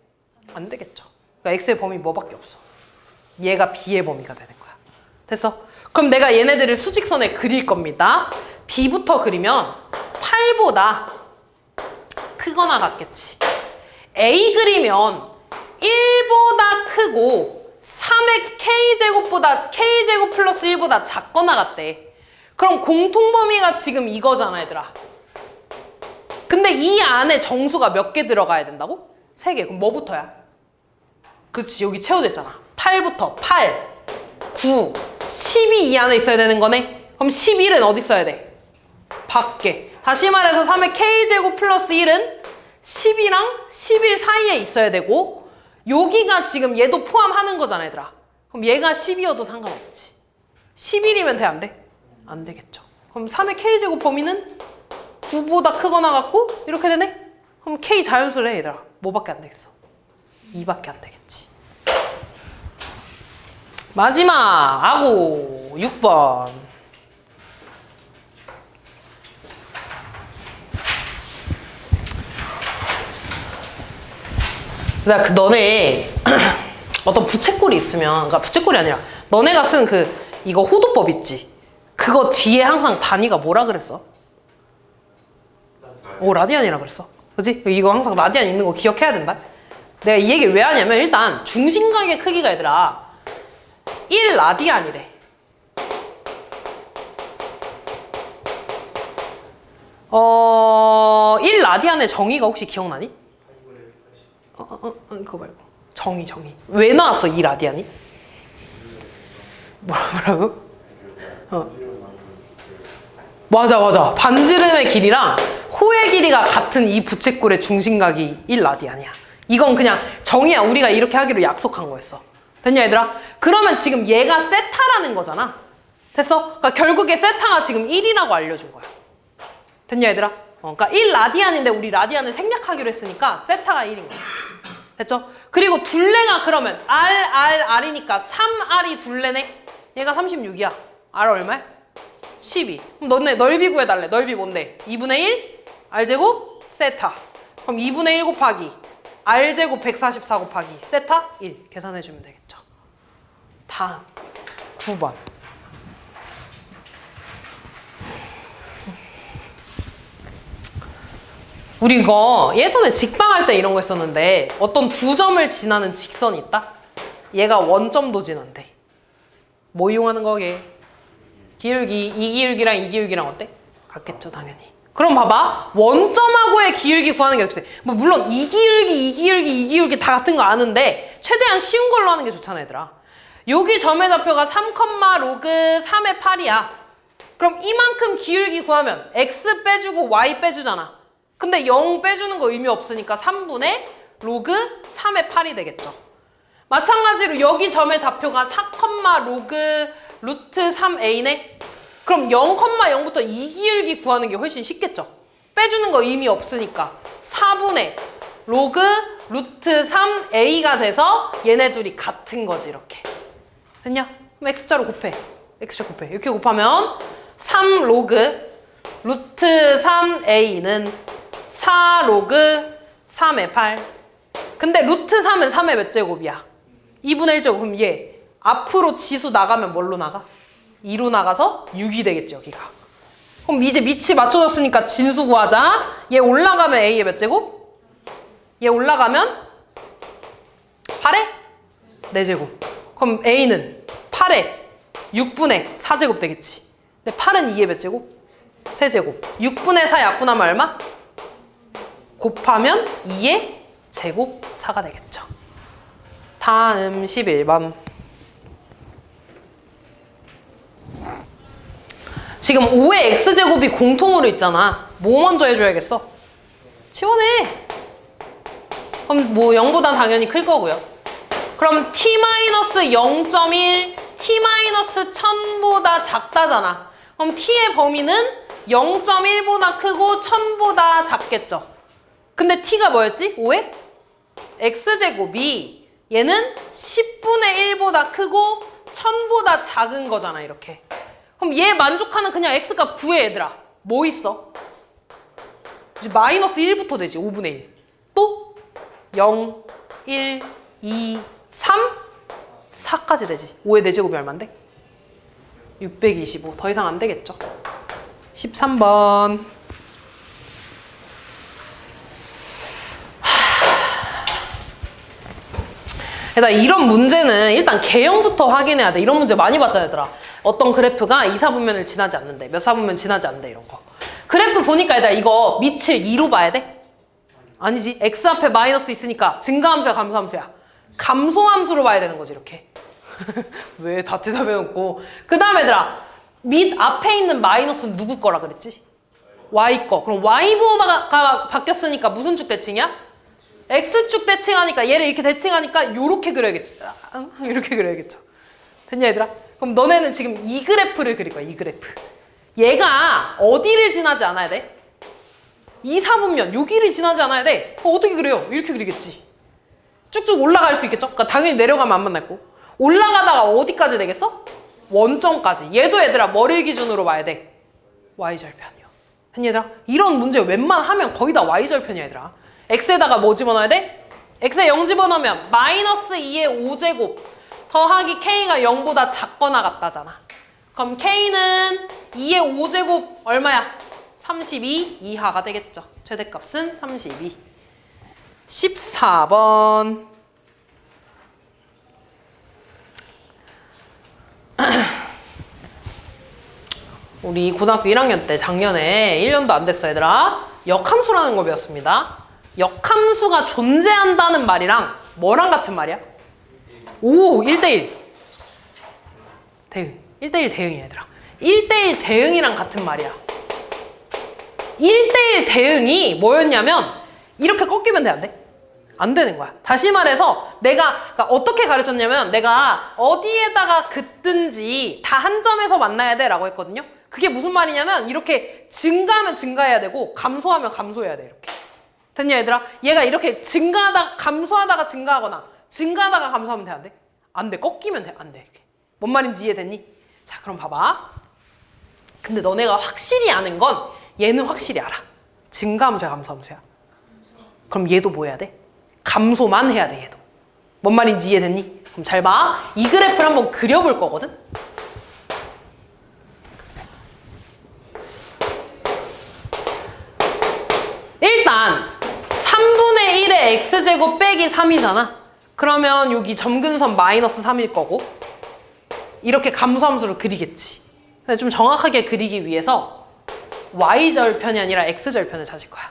안 되겠죠. 그러니까 x의 범위 뭐밖에 없어? 얘가 b의 범위가 되는 거야. 됐어? 그럼 내가 얘네들을 수직선에 그릴 겁니다. b부터 그리면 8보다 크거나 같겠지. a 그리면 1보다 크고 3의 k제곱보다 k제곱 플러스 1보다 작거나 같대. 그럼 공통범위가 지금 이거잖아 얘들아. 근데 이 안에 정수가 몇 개 들어가야 된다고? 3개. 그럼 뭐부터야? 그치, 여기 채워져 있잖아. 8부터 8, 9, 12 이 안에 있어야 되는 거네. 그럼 11은 어디 있어야 돼? 밖에. 다시 말해서 3의 k제곱 플러스 1은 10이랑 11 사이에 있어야 되고 여기가 지금 얘도 포함하는 거잖아 얘들아. 그럼 얘가 10이어도 상관없지. 11이면 돼 안 돼? 안 되겠죠. 그럼 3의 k제곱 범위는 9보다 크거나 같고 이렇게 되네? 그럼 k 자연수래 얘들아. 뭐밖에 안 되겠어? 2밖에 안 되겠지. 마지막 아고 6번. 그러니까 너네 어떤 부채꼴이 있으면, 그러니까 부채꼴이 아니라 너네가 쓴 이거 호도법 있지? 그거 뒤에 항상 단위가 뭐라 그랬어? 오, 라디안이라 그랬어. 그치? 이거 항상 라디안 있는 거 기억해야 된다. 내가 이 얘기를 왜 하냐면 일단 중심각의 크기가 얘들아 1라디안이래. 일 라디안의 정의가 혹시 기억나니? 그거 말고 정의. 왜 나왔어 이 라디안이? 뭐라고? 맞아. 반지름의 길이랑 호의 길이가 같은 이 부채꼴의 중심각이 1라디안이야. 이건 그냥 정의야. 우리가 이렇게 하기로 약속한 거였어. 됐냐 얘들아? 그러면 지금 얘가 세타라는 거잖아. 됐어? 그러니까 결국에 세타가 지금 1이라고 알려준 거야. 됐냐 얘들아? 그러니까 1라디안인데 우리 라디안을 생략하기로 했으니까 세타가 1인 거야. 됐죠? 그리고 둘레가 그러면 R이니까 3R이 둘레네? 얘가 36이야. R 얼마야? 12. 그럼 너네 넓이 구해달래. 넓이 뭔데? 2분의 1? R제곱? 세타. 그럼 2분의 1 곱하기 R제곱 144 곱하기 세타? 1. 계산해주면 되겠죠. 다음 9번. 우리 이거 예전에 직방할 때 이런 거 했었는데 어떤 두 점을 지나는 직선이 있다? 얘가 원점도 지난대. 뭐 이용하는 거게? 기울기, 이 기울기랑 이 기울기랑 어때? 같겠죠 당연히. 그럼 봐봐. 원점하고의 기울기 구하는 게 어떻게 돼? 뭐 물론 이 기울기 다 같은 거 아는데 최대한 쉬운 걸로 하는 게 좋잖아 얘들아. 여기 점의 좌표가 3, 로그 3의 8이야. 그럼 이만큼 기울기 구하면 x 빼주고 y 빼주잖아. 근데 0 빼주는 거 의미 없으니까 3분의 로그 3의 8이 되겠죠. 마찬가지로 여기 점의 좌표가 4, 로그 루트 3a네? 그럼 0,0부터 이 기울기 구하는 게 훨씬 쉽겠죠. 빼주는 거 의미 없으니까 4분의 로그 루트 3a가 돼서 얘네 둘이 같은 거지 이렇게. 됐냐? 그럼 x자로 곱해. x자 곱해. 이렇게 곱하면 3 로그 루트 3a는 4 로그 3의 8. 근데 루트 3은 3의 몇 제곱이야? 2분의 1제곱. 그럼 얘 앞으로 지수 나가면 뭘로 나가? 2로 나가서 6이 되겠지 여기가. 그럼 이제 밑이 맞춰졌으니까 진수 구하자. 얘 올라가면 a의 몇 제곱? 얘 올라가면 8의 4제곱. 그럼 a는 8의 6분의 4제곱 되겠지. 근데 8은 2의 몇 제곱? 3제곱. 6분의 4 약분하면 얼마? 곱하면 2의 제곱 4가 되겠죠. 다음 11번. 지금 5의 x제곱이 공통으로 있잖아. 뭐 먼저 해줘야겠어? 지원해. 그럼 뭐 0보다 당연히 클 거고요. 그럼 t-0.1, t-1000보다 작다잖아. 그럼 t의 범위는 0.1보다 크고 1000보다 작겠죠. 근데 t가 뭐였지? 5의 x제곱이 얘는 10분의 1보다 크고 1000보다 작은 거잖아 이렇게. 그럼 얘 만족하는 그냥 x값 구해 얘들아. 뭐 있어? 이제 마이너스 1부터 되지. 5분의 1. 또 0, 1, 2, 3, 4까지 되지. 5의 4제곱이 얼만데? 625. 더 이상 안 되겠죠. 13번. 일단 이런 문제는 일단 개형부터 확인해야 돼. 이런 문제 많이 봤잖아 얘들아. 어떤 그래프가 2, 4분면을 지나지 않는데 몇 4분면 지나지 않는데 이런 거. 그래프 보니까 얘들아 이거 밑을 2로 봐야 돼? 아니지. x 앞에 마이너스 있으니까 증가함수야 감소함수야? 감소함수로 봐야 되는 거지 이렇게. 왜 다 대답해놓고. 그 다음에 얘들아, 밑 앞에 있는 마이너스는 누구 거라 그랬지? y 거. 그럼 y 부호가 바뀌었으니까 무슨 축 대칭이야? x축 대칭하니까 얘를 이렇게 대칭하니까 요렇게 그려야겠지. 이렇게 그려야겠죠. 됐냐 얘들아? 그럼 너네는 지금 이 그래프를 그릴 거야. 이 그래프. 얘가 어디를 지나지 않아야 돼? 이 사분면 여기를 지나지 않아야 돼. 어떻게 그래요? 이렇게 그리겠지. 쭉쭉 올라갈 수 있겠죠? 그러니까 당연히 내려가면 안 만날 거. 올라가다가 어디까지 되겠어? 원점까지. 얘도 얘들아 뭐를 기준으로 봐야 돼? y절편이요. 됐냐 얘들아? 이런 문제 웬만하면 거의 다 y절편이야 얘들아. x에다가 뭐 집어넣어야 돼? x에 0 집어넣으면 마이너스 2의 5제곱 더하기 k가 0보다 작거나 같다잖아. 그럼 k는 2의 5제곱 얼마야? 32 이하가 되겠죠. 최대값은 32. 14번. 우리 고등학교 1학년 때 작년에 1년도 안 됐어 얘들아. 역함수라는 걸 배웠습니다. 역함수가 존재한다는 말이랑 뭐랑 같은 말이야? 오, 1대1 대응. 1대1 대응이야 얘들아. 1대1 대응이랑 같은 말이야. 1대1 대응이 뭐였냐면 이렇게 꺾이면 돼, 안 돼? 안 되는 거야. 다시 말해서 내가 그러니까 어떻게 가르쳤냐면 내가 어디에다가 긋든지 다 한 점에서 만나야 돼 라고 했거든요. 그게 무슨 말이냐면 이렇게 증가하면 증가해야 되고 감소하면 감소해야 돼. 이렇게. 됐냐 얘들아? 얘가 이렇게 증가하다가 감소하다가 증가하거나 증가하다가 감소하면 돼, 안 돼? 안 돼. 꺾이면 돼, 안 돼. 이렇게. 뭔 말인지 이해됐니? 자, 그럼 봐봐. 근데 너네가 확실히 아는 건 얘는 확실히 알아. 증가함수야, 감소함수야? 그럼 얘도 뭐 해야 돼? 감소만 해야 돼, 얘도. 뭔 말인지 이해됐니? 그럼 잘 봐. 이 그래프를 한번 그려볼 거거든? 일단 3분의 1의 x제곱 빼기 3이잖아. 그러면 여기 점근선 마이너스 3일 거고 이렇게 감소함수를 그리겠지. 근데 좀 정확하게 그리기 위해서 y절편이 아니라 x절편을 찾을 거야.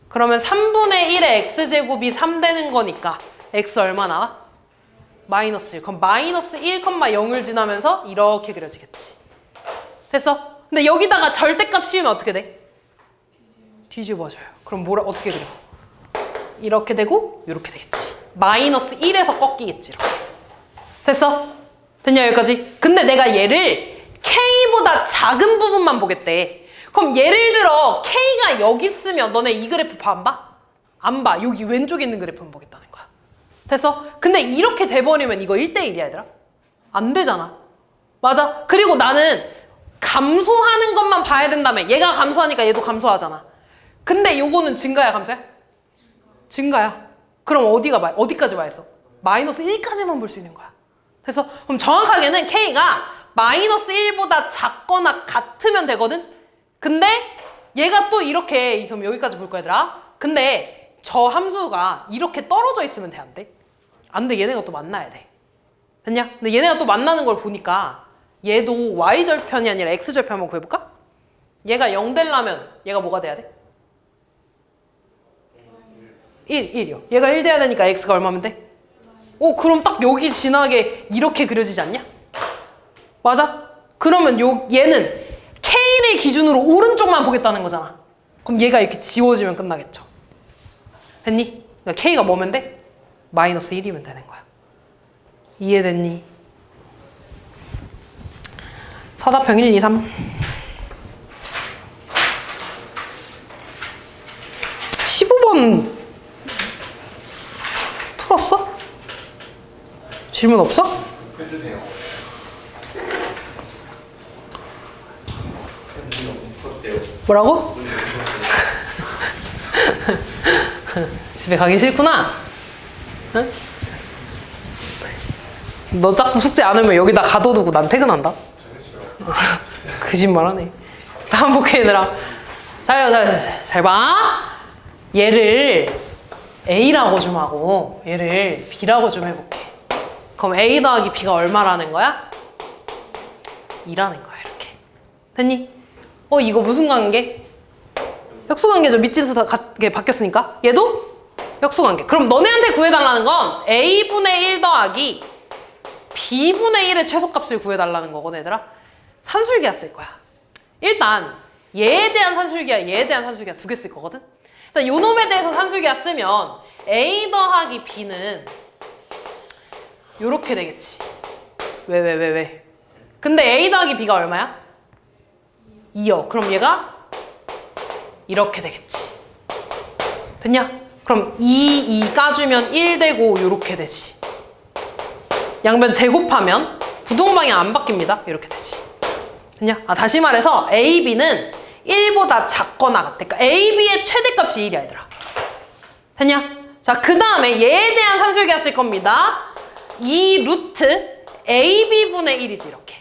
그러면 3분의 1의 x제곱이 3 되는 거니까 x 얼마 나와? 마이너스 1. 그럼 마이너스 1,0을 지나면서 이렇게 그려지겠지. 됐어? 근데 여기다가 절대값 씌우면 어떻게 돼? 뒤집어져요. 그럼 어떻게 그려? 이렇게 되고 이렇게 되겠지. 마이너스 1에서 꺾이겠지. 이렇게. 됐어? 됐냐 여기까지? 근데 내가 얘를 K보다 작은 부분만 보겠대. 그럼 예를 들어 K가 여기 있으면 너네 이 그래프 안 봐? 안 봐. 여기 왼쪽에 있는 그래프만 보겠다는 거야. 됐어? 근데 이렇게 돼버리면 이거 1대1이야 얘들아. 안 되잖아. 맞아? 그리고 나는 감소하는 것만 봐야 된다며. 얘가 감소하니까 얘도 감소하잖아. 근데 요거는 증가야 감소야? 증가야. 그럼 어디까지 봐 있어? 마이너스 1까지만 볼 수 있는 거야. 그래서 그럼 정확하게는 K가 마이너스 1보다 작거나 같으면 되거든? 근데 얘가 또 이렇게 그럼 여기까지 볼 거야 얘들아. 근데 저 함수가 이렇게 떨어져 있으면 돼, 안 돼? 안 돼. 얘네가 또 만나야 돼. 됐냐? 근데 얘네가 또 만나는 걸 보니까 얘도 y절편이 아니라 x절편 한번 구해볼까? 얘가 0 되려면 얘가 뭐가 돼야 돼? 1이요. 얘가 1 돼야 되니까 x가 얼마면 돼? 오, 그럼 딱 여기 진하게 이렇게 그려지지 않냐? 맞아? 그러면 얘는 K를 기준으로 오른쪽만 보겠다는 거잖아. 그럼 얘가 이렇게 지워지면 끝나겠죠. 됐니? 그러니까 K가 뭐면 돼? 마이너스 1이면 되는 거야. 이해됐니? 서답형 1, 2, 3. 15번 풀었어? 질문 없어? 해주세요. 뭐라고? 집에 가기 싫구나? 응? 너 자꾸 숙제 안 하면 여기다 가둬두고 난 퇴근한다? 거짓말하네. 다음 볼게 얘들아. 잘 봐. 얘를 A라고 좀 하고 얘를 B라고 좀 해볼게. 그럼 A 더하기 B가 얼마라는 거야? 2라는 거야 이렇게. 됐니? 이거 무슨 관계? 역수관계죠. 밑진수 바뀌었으니까. 얘도 역수관계. 그럼 너네한테 구해달라는 건 A분의 1 더하기 B분의 1의 최소값을 구해달라는 거거든, 얘들아. 산술기하 쓸 거야. 일단 얘에 대한 산술기하, 얘에 대한 산술기하 두 개 쓸 거거든. 일단 요 놈에 대해서 산술기하 쓰면 A 더하기 B는 요렇게 되겠지. 왜? 근데 A 더하기 B가 얼마야? 2요. 그럼 얘가 이렇게 되겠지. 됐냐? 그럼 2 까주면 1 되고 요렇게 되지. 양변 제곱하면 부동방이 안 바뀝니다. 이렇게 되지. 됐냐? 다시 말해서 A, B는 1보다 작거나 같아. 그러니까 A, B의 최대값이 1이야, 얘들아. 됐냐? 자, 그 다음에 얘에 대한 산술기하 쓸 겁니다. 2 루트 A, B분의 1이지, 이렇게.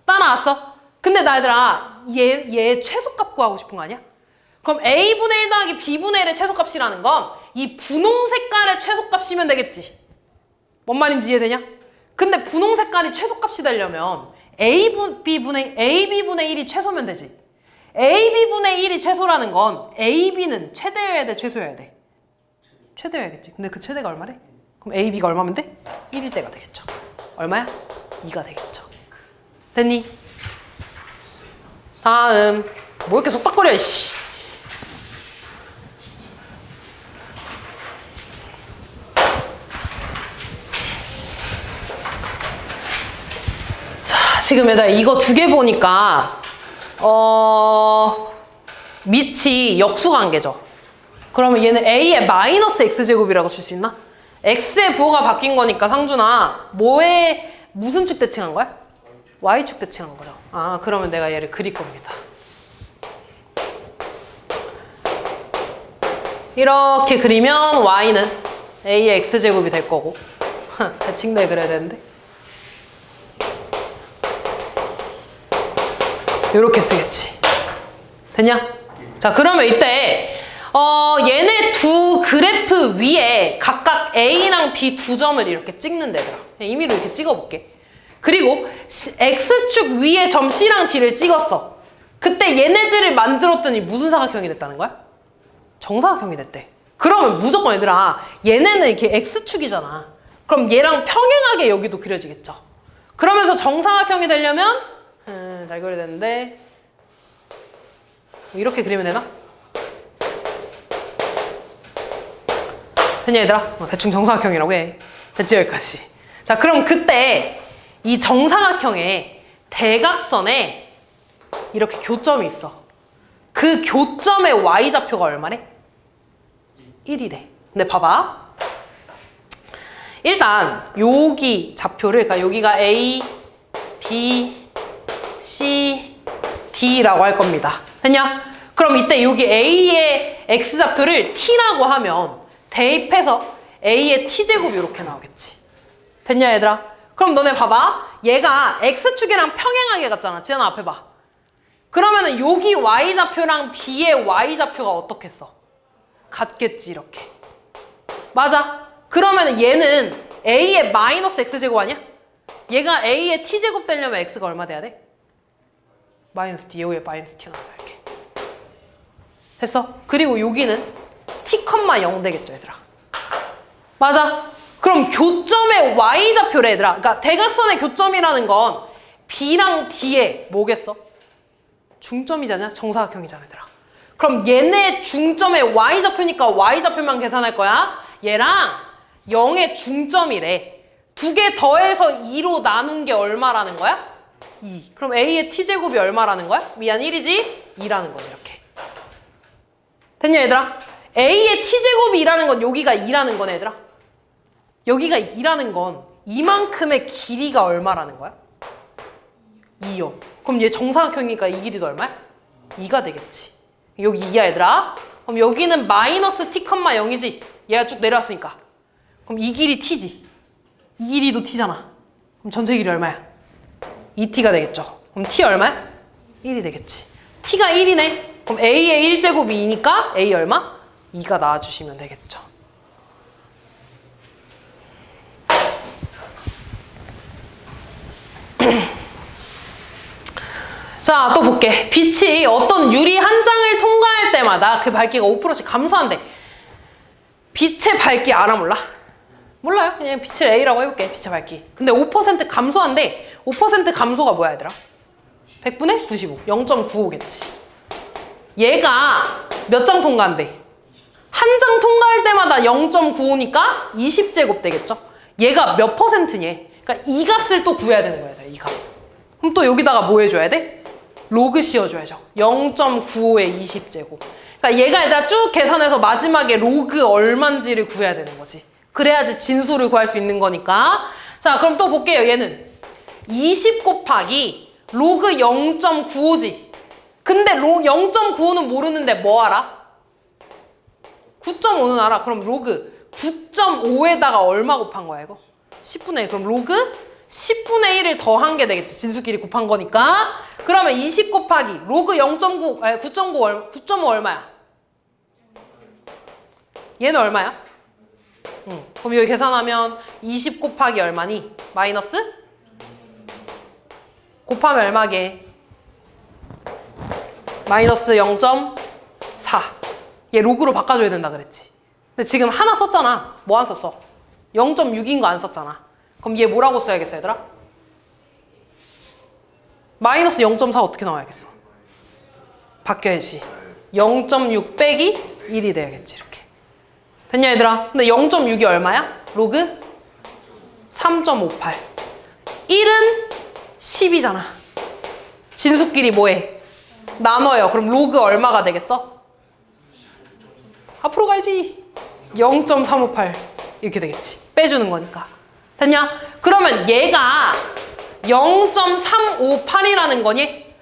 따라왔어? 근데 나 얘들아, 얘 최소값 구하고 싶은 거 아니야? 그럼 A분의 1 더하기 B분의 1의 최소값이라는 건 이 분홍 색깔의 최소값이면 되겠지. 뭔 말인지 이해되냐? 근데 분홍 색깔이 최소값이 되려면 B분의 1이 최소면 되지. B분의 1이 최소라는 건 AB는 최대여야 돼, 최소여야 돼? 최대여야겠지. 근데 그 최대가 얼마래? 그럼 AB가 얼마면 돼? 1일 때가 되겠죠. 얼마야? 2가 되겠죠. 됐니? 다음. 뭐 이렇게 속닥거려, 이씨. 지금 얘들아 이거 두 개 보니까 밑이 역수관계죠. 그러면 얘는 A의 마이너스 X제곱이라고 쓸 수 있나? X의 부호가 바뀐 거니까 상준아 무슨 축 대칭한 거야? Y축 대칭한 거죠. 그러면 내가 얘를 그릴 겁니다. 이렇게 그리면 Y는 A의 X제곱이 될 거고 대칭대 그려야 되는데 이렇게 쓰겠지. 됐냐? 자, 그러면 이때 얘네 두 그래프 위에 각각 A랑 B 두 점을 이렇게 찍는 데더라. 임의로 이렇게 찍어볼게. 그리고 X축 위에 점 C랑 D를 찍었어. 그때 얘네들을 만들었더니 무슨 사각형이 됐다는 거야? 정사각형이 됐대. 그러면 무조건 얘들아 얘네는 이렇게 X축이잖아. 그럼 얘랑 평행하게 여기도 그려지겠죠. 그러면서 정사각형이 되려면 잘 그려야 되는데 이렇게 그리면 되나? 됐냐 얘들아? 대충 정사각형이라고 해. 됐지 여기까지. 자 그럼 그때 이 정사각형의 대각선에 이렇게 교점이 있어. 그 교점의 Y좌표가 얼마래? 1이래. 근데 봐봐. 일단 여기 좌표를 그러니까 여기가 A, B, C, D라고 할 겁니다. 됐냐? 그럼 이때 여기 A의 X좌표를 T라고 하면 대입해서 A의 T제곱이 이렇게 나오겠지. 됐냐 얘들아? 그럼 너네 봐봐. 얘가 X축이랑 평행하게 갔잖아. 지연아 앞에 봐. 그러면은 여기 Y좌표랑 B의 Y좌표가 어떻겠어? 같겠지 이렇게. 맞아. 그러면은 얘는 A의 마이너스 X제곱 아니야? 얘가 A의 T제곱 되려면 X가 얼마 돼야 돼? 마이너스 D, 여기에 마이너스 T가 나와 이렇게. 됐어? 그리고 여기는 T,0 되겠죠 얘들아. 맞아. 그럼 교점의 Y좌표래 얘들아. 그러니까 대각선의 교점이라는 건 B랑 D의 뭐겠어? 중점이잖아. 정사각형이잖아 얘들아. 그럼 얘네 중점의 Y좌표니까 Y좌표만 계산할 거야. 얘랑 0의 중점이래. 두 개 더해서 2로 나눈 게 얼마라는 거야? 2. 그럼 A의 T제곱이 얼마라는 거야? 미안 1이지? 2라는 거야 이렇게. 됐냐 얘들아? A의 T제곱이 2라는 건 여기가 2라는 거네 얘들아. 여기가 2라는 건 이만큼의 길이가 얼마라는 거야? 2요. 그럼 얘 정사각형이니까 이 길이도 얼마야? 2가 되겠지. 여기 2야 얘들아. 그럼 여기는 마이너스 T,0이지. 얘가 쭉 내려왔으니까. 그럼 이 길이 T지. 이 길이도 T잖아. 그럼 전체 길이 얼마야? 2T가 되겠죠. 그럼 T 얼마야? 1이 되겠지. T가 1이네. 그럼 A의 1제곱이 2니까 A 얼마? 2가 나와주시면 되겠죠. 자, 또 볼게. 빛이 어떤 유리 한 장을 통과할 때마다 그 밝기가 5%씩 감소한대. 빛의 밝기 알아 몰라? 몰라요. 그냥 빛을 A라고 해볼게. 빛의 밝기. 근데 5% 감소한데 5% 감소가 뭐야 얘들아? 100분의 95. 0.95겠지. 얘가 몇 장 통과한대? 한 장 통과할 때마다 0.95니까 20제곱 되겠죠? 얘가 몇 %니? 그러니까 이 값을 또 구해야 되는 거야. 이 값. 그럼 또 여기다가 뭐 해줘야 돼? 로그 씌워줘야죠. 0.95의 20제곱. 그러니까 얘가 얘들아 쭉 계산해서 마지막에 로그 얼만지를 구해야 되는 거지. 그래야지 진수를 구할 수 있는 거니까. 자, 그럼 또 볼게요. 얘는 20 곱하기 로그 0.95지. 근데 0.95는 모르는데 뭐 알아? 9.5는 알아. 그럼 로그 9.5에다가 얼마 곱한 거야 이거? 10분의 1. 그럼 로그 10분의 1을 더한 게 되겠지. 진수끼리 곱한 거니까. 그러면 20 곱하기 로그 0.9, 아니 9.5 얼마야? 얘는 얼마야? 그럼 여기 계산하면 20 곱하기 얼마니? 마이너스? 곱하면 얼마게? 마이너스 0.4. 얘 로그로 바꿔줘야 된다 그랬지. 근데 지금 하나 썼잖아. 뭐 안 썼어? 0.6인 거 안 썼잖아. 그럼 얘 뭐라고 써야겠어 얘들아? 마이너스 0.4 어떻게 나와야겠어? 바뀌어야지. 0.6 빼기 1이 돼야겠지 이렇게. 됐냐 얘들아? 근데 0.6이 얼마야? 로그 3.58. 1은 10이잖아. 진수끼리 뭐해? 나눠요. 그럼 로그 얼마가 되겠어? 앞으로 가야지. 0.358 이렇게 되겠지. 빼주는 거니까. 됐냐? 그러면 얘가 0.358이라는 거니?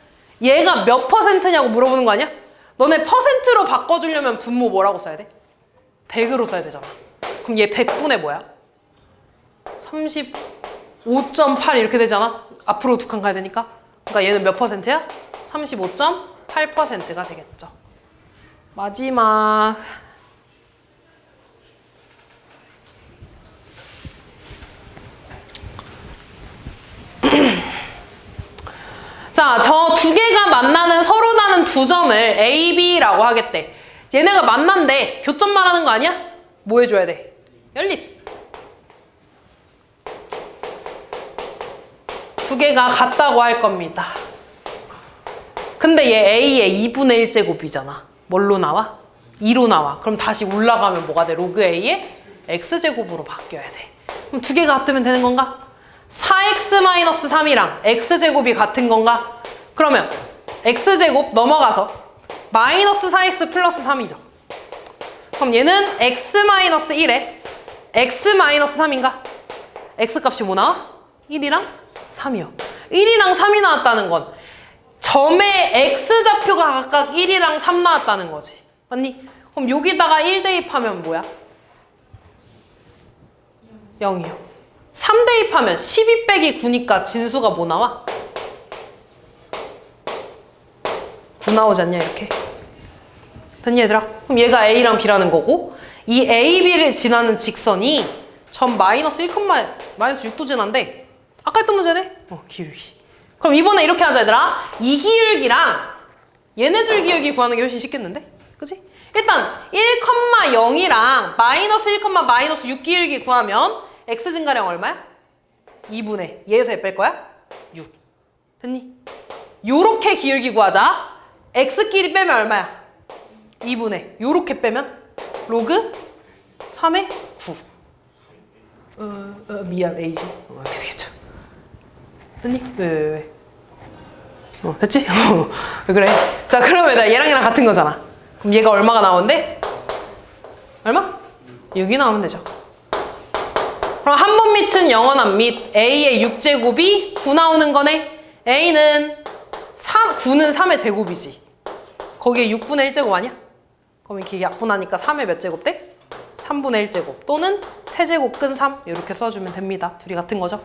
얘가 몇 %냐고 물어보는 거 아니야? 너네 %로 바꿔주려면 분모 뭐라고 써야 돼? 100으로 써야 되잖아. 그럼 얘 100분의 뭐야? 35.8 이렇게 되잖아. 앞으로 두 칸 가야 되니까. 그러니까 얘는 몇 %야? 35.8%가 되겠죠. 마지막 자, 저 두 개가 만나는 서로 다른 두 점을 A, B라고 하겠대. 얘네가 만난대. 교점 말하는 거 아니야? 뭐 해줘야 돼? 연립. 두 개가 같다고 할 겁니다. 근데 얘 A의 2분의 1제곱이잖아. 뭘로 나와? 2로 나와. 그럼 다시 올라가면 뭐가 돼? 로그 A의 X제곱으로 바뀌어야 돼. 그럼 두 개가 같으면 되는 건가? 4x-3이랑 x제곱이 같은 건가? 그러면 x제곱 넘어가서 마이너스 4x 플러스 3이죠. 그럼 얘는 x-1에 x-3인가? x값이 뭐 나와? 1이랑 3이요. 1이랑 3이 나왔다는 건 점의 x좌표가 각각 1이랑 3 나왔다는 거지. 맞니? 그럼 여기다가 1 대입하면 뭐야? 0이요. 3 대입하면 12 빼기 9니까 진수가 뭐 나와? 9 나오지 않냐 이렇게? 됐냐 얘들아? 그럼 얘가 A랑 B라는 거고 이 A, B를 지나는 직선이 점 마이너스 1, 마이너스 6도 지난데 아까 했던 문제네? 기울기. 그럼 이번에 이렇게 하자 얘들아. 이 기울기랑 얘네들 기울기 구하는 게 훨씬 쉽겠는데? 그치? 일단 1,0이랑 마이너스 1, 마이너스 6 기울기 구하면 x 증가량 얼마야? 2분의 얘에서 뺄 거야? 6. 됐니? 요렇게 기울기 구하자. x끼리 빼면 얼마야? 2분의 요렇게 빼면 로그 3의 9. 미안 A지. 이렇게 되겠죠. 됐니? 왜? 됐지? 왜 그래? 자, 그러면 얘랑 같은 거잖아. 그럼 얘가 얼마가 나오는데? 얼마? 6이 나오면 되죠. 그럼 한 번 밑은 영원한 밑 A의 6제곱이 9 나오는 거네. A는 9는 3의 제곱이지. 거기에 6분의 1제곱 아니야? 그럼 이렇게 약분하니까 3의 몇 제곱 돼? 3분의 1제곱 또는 세제곱 끈 3 이렇게 써주면 됩니다. 둘이 같은 거죠.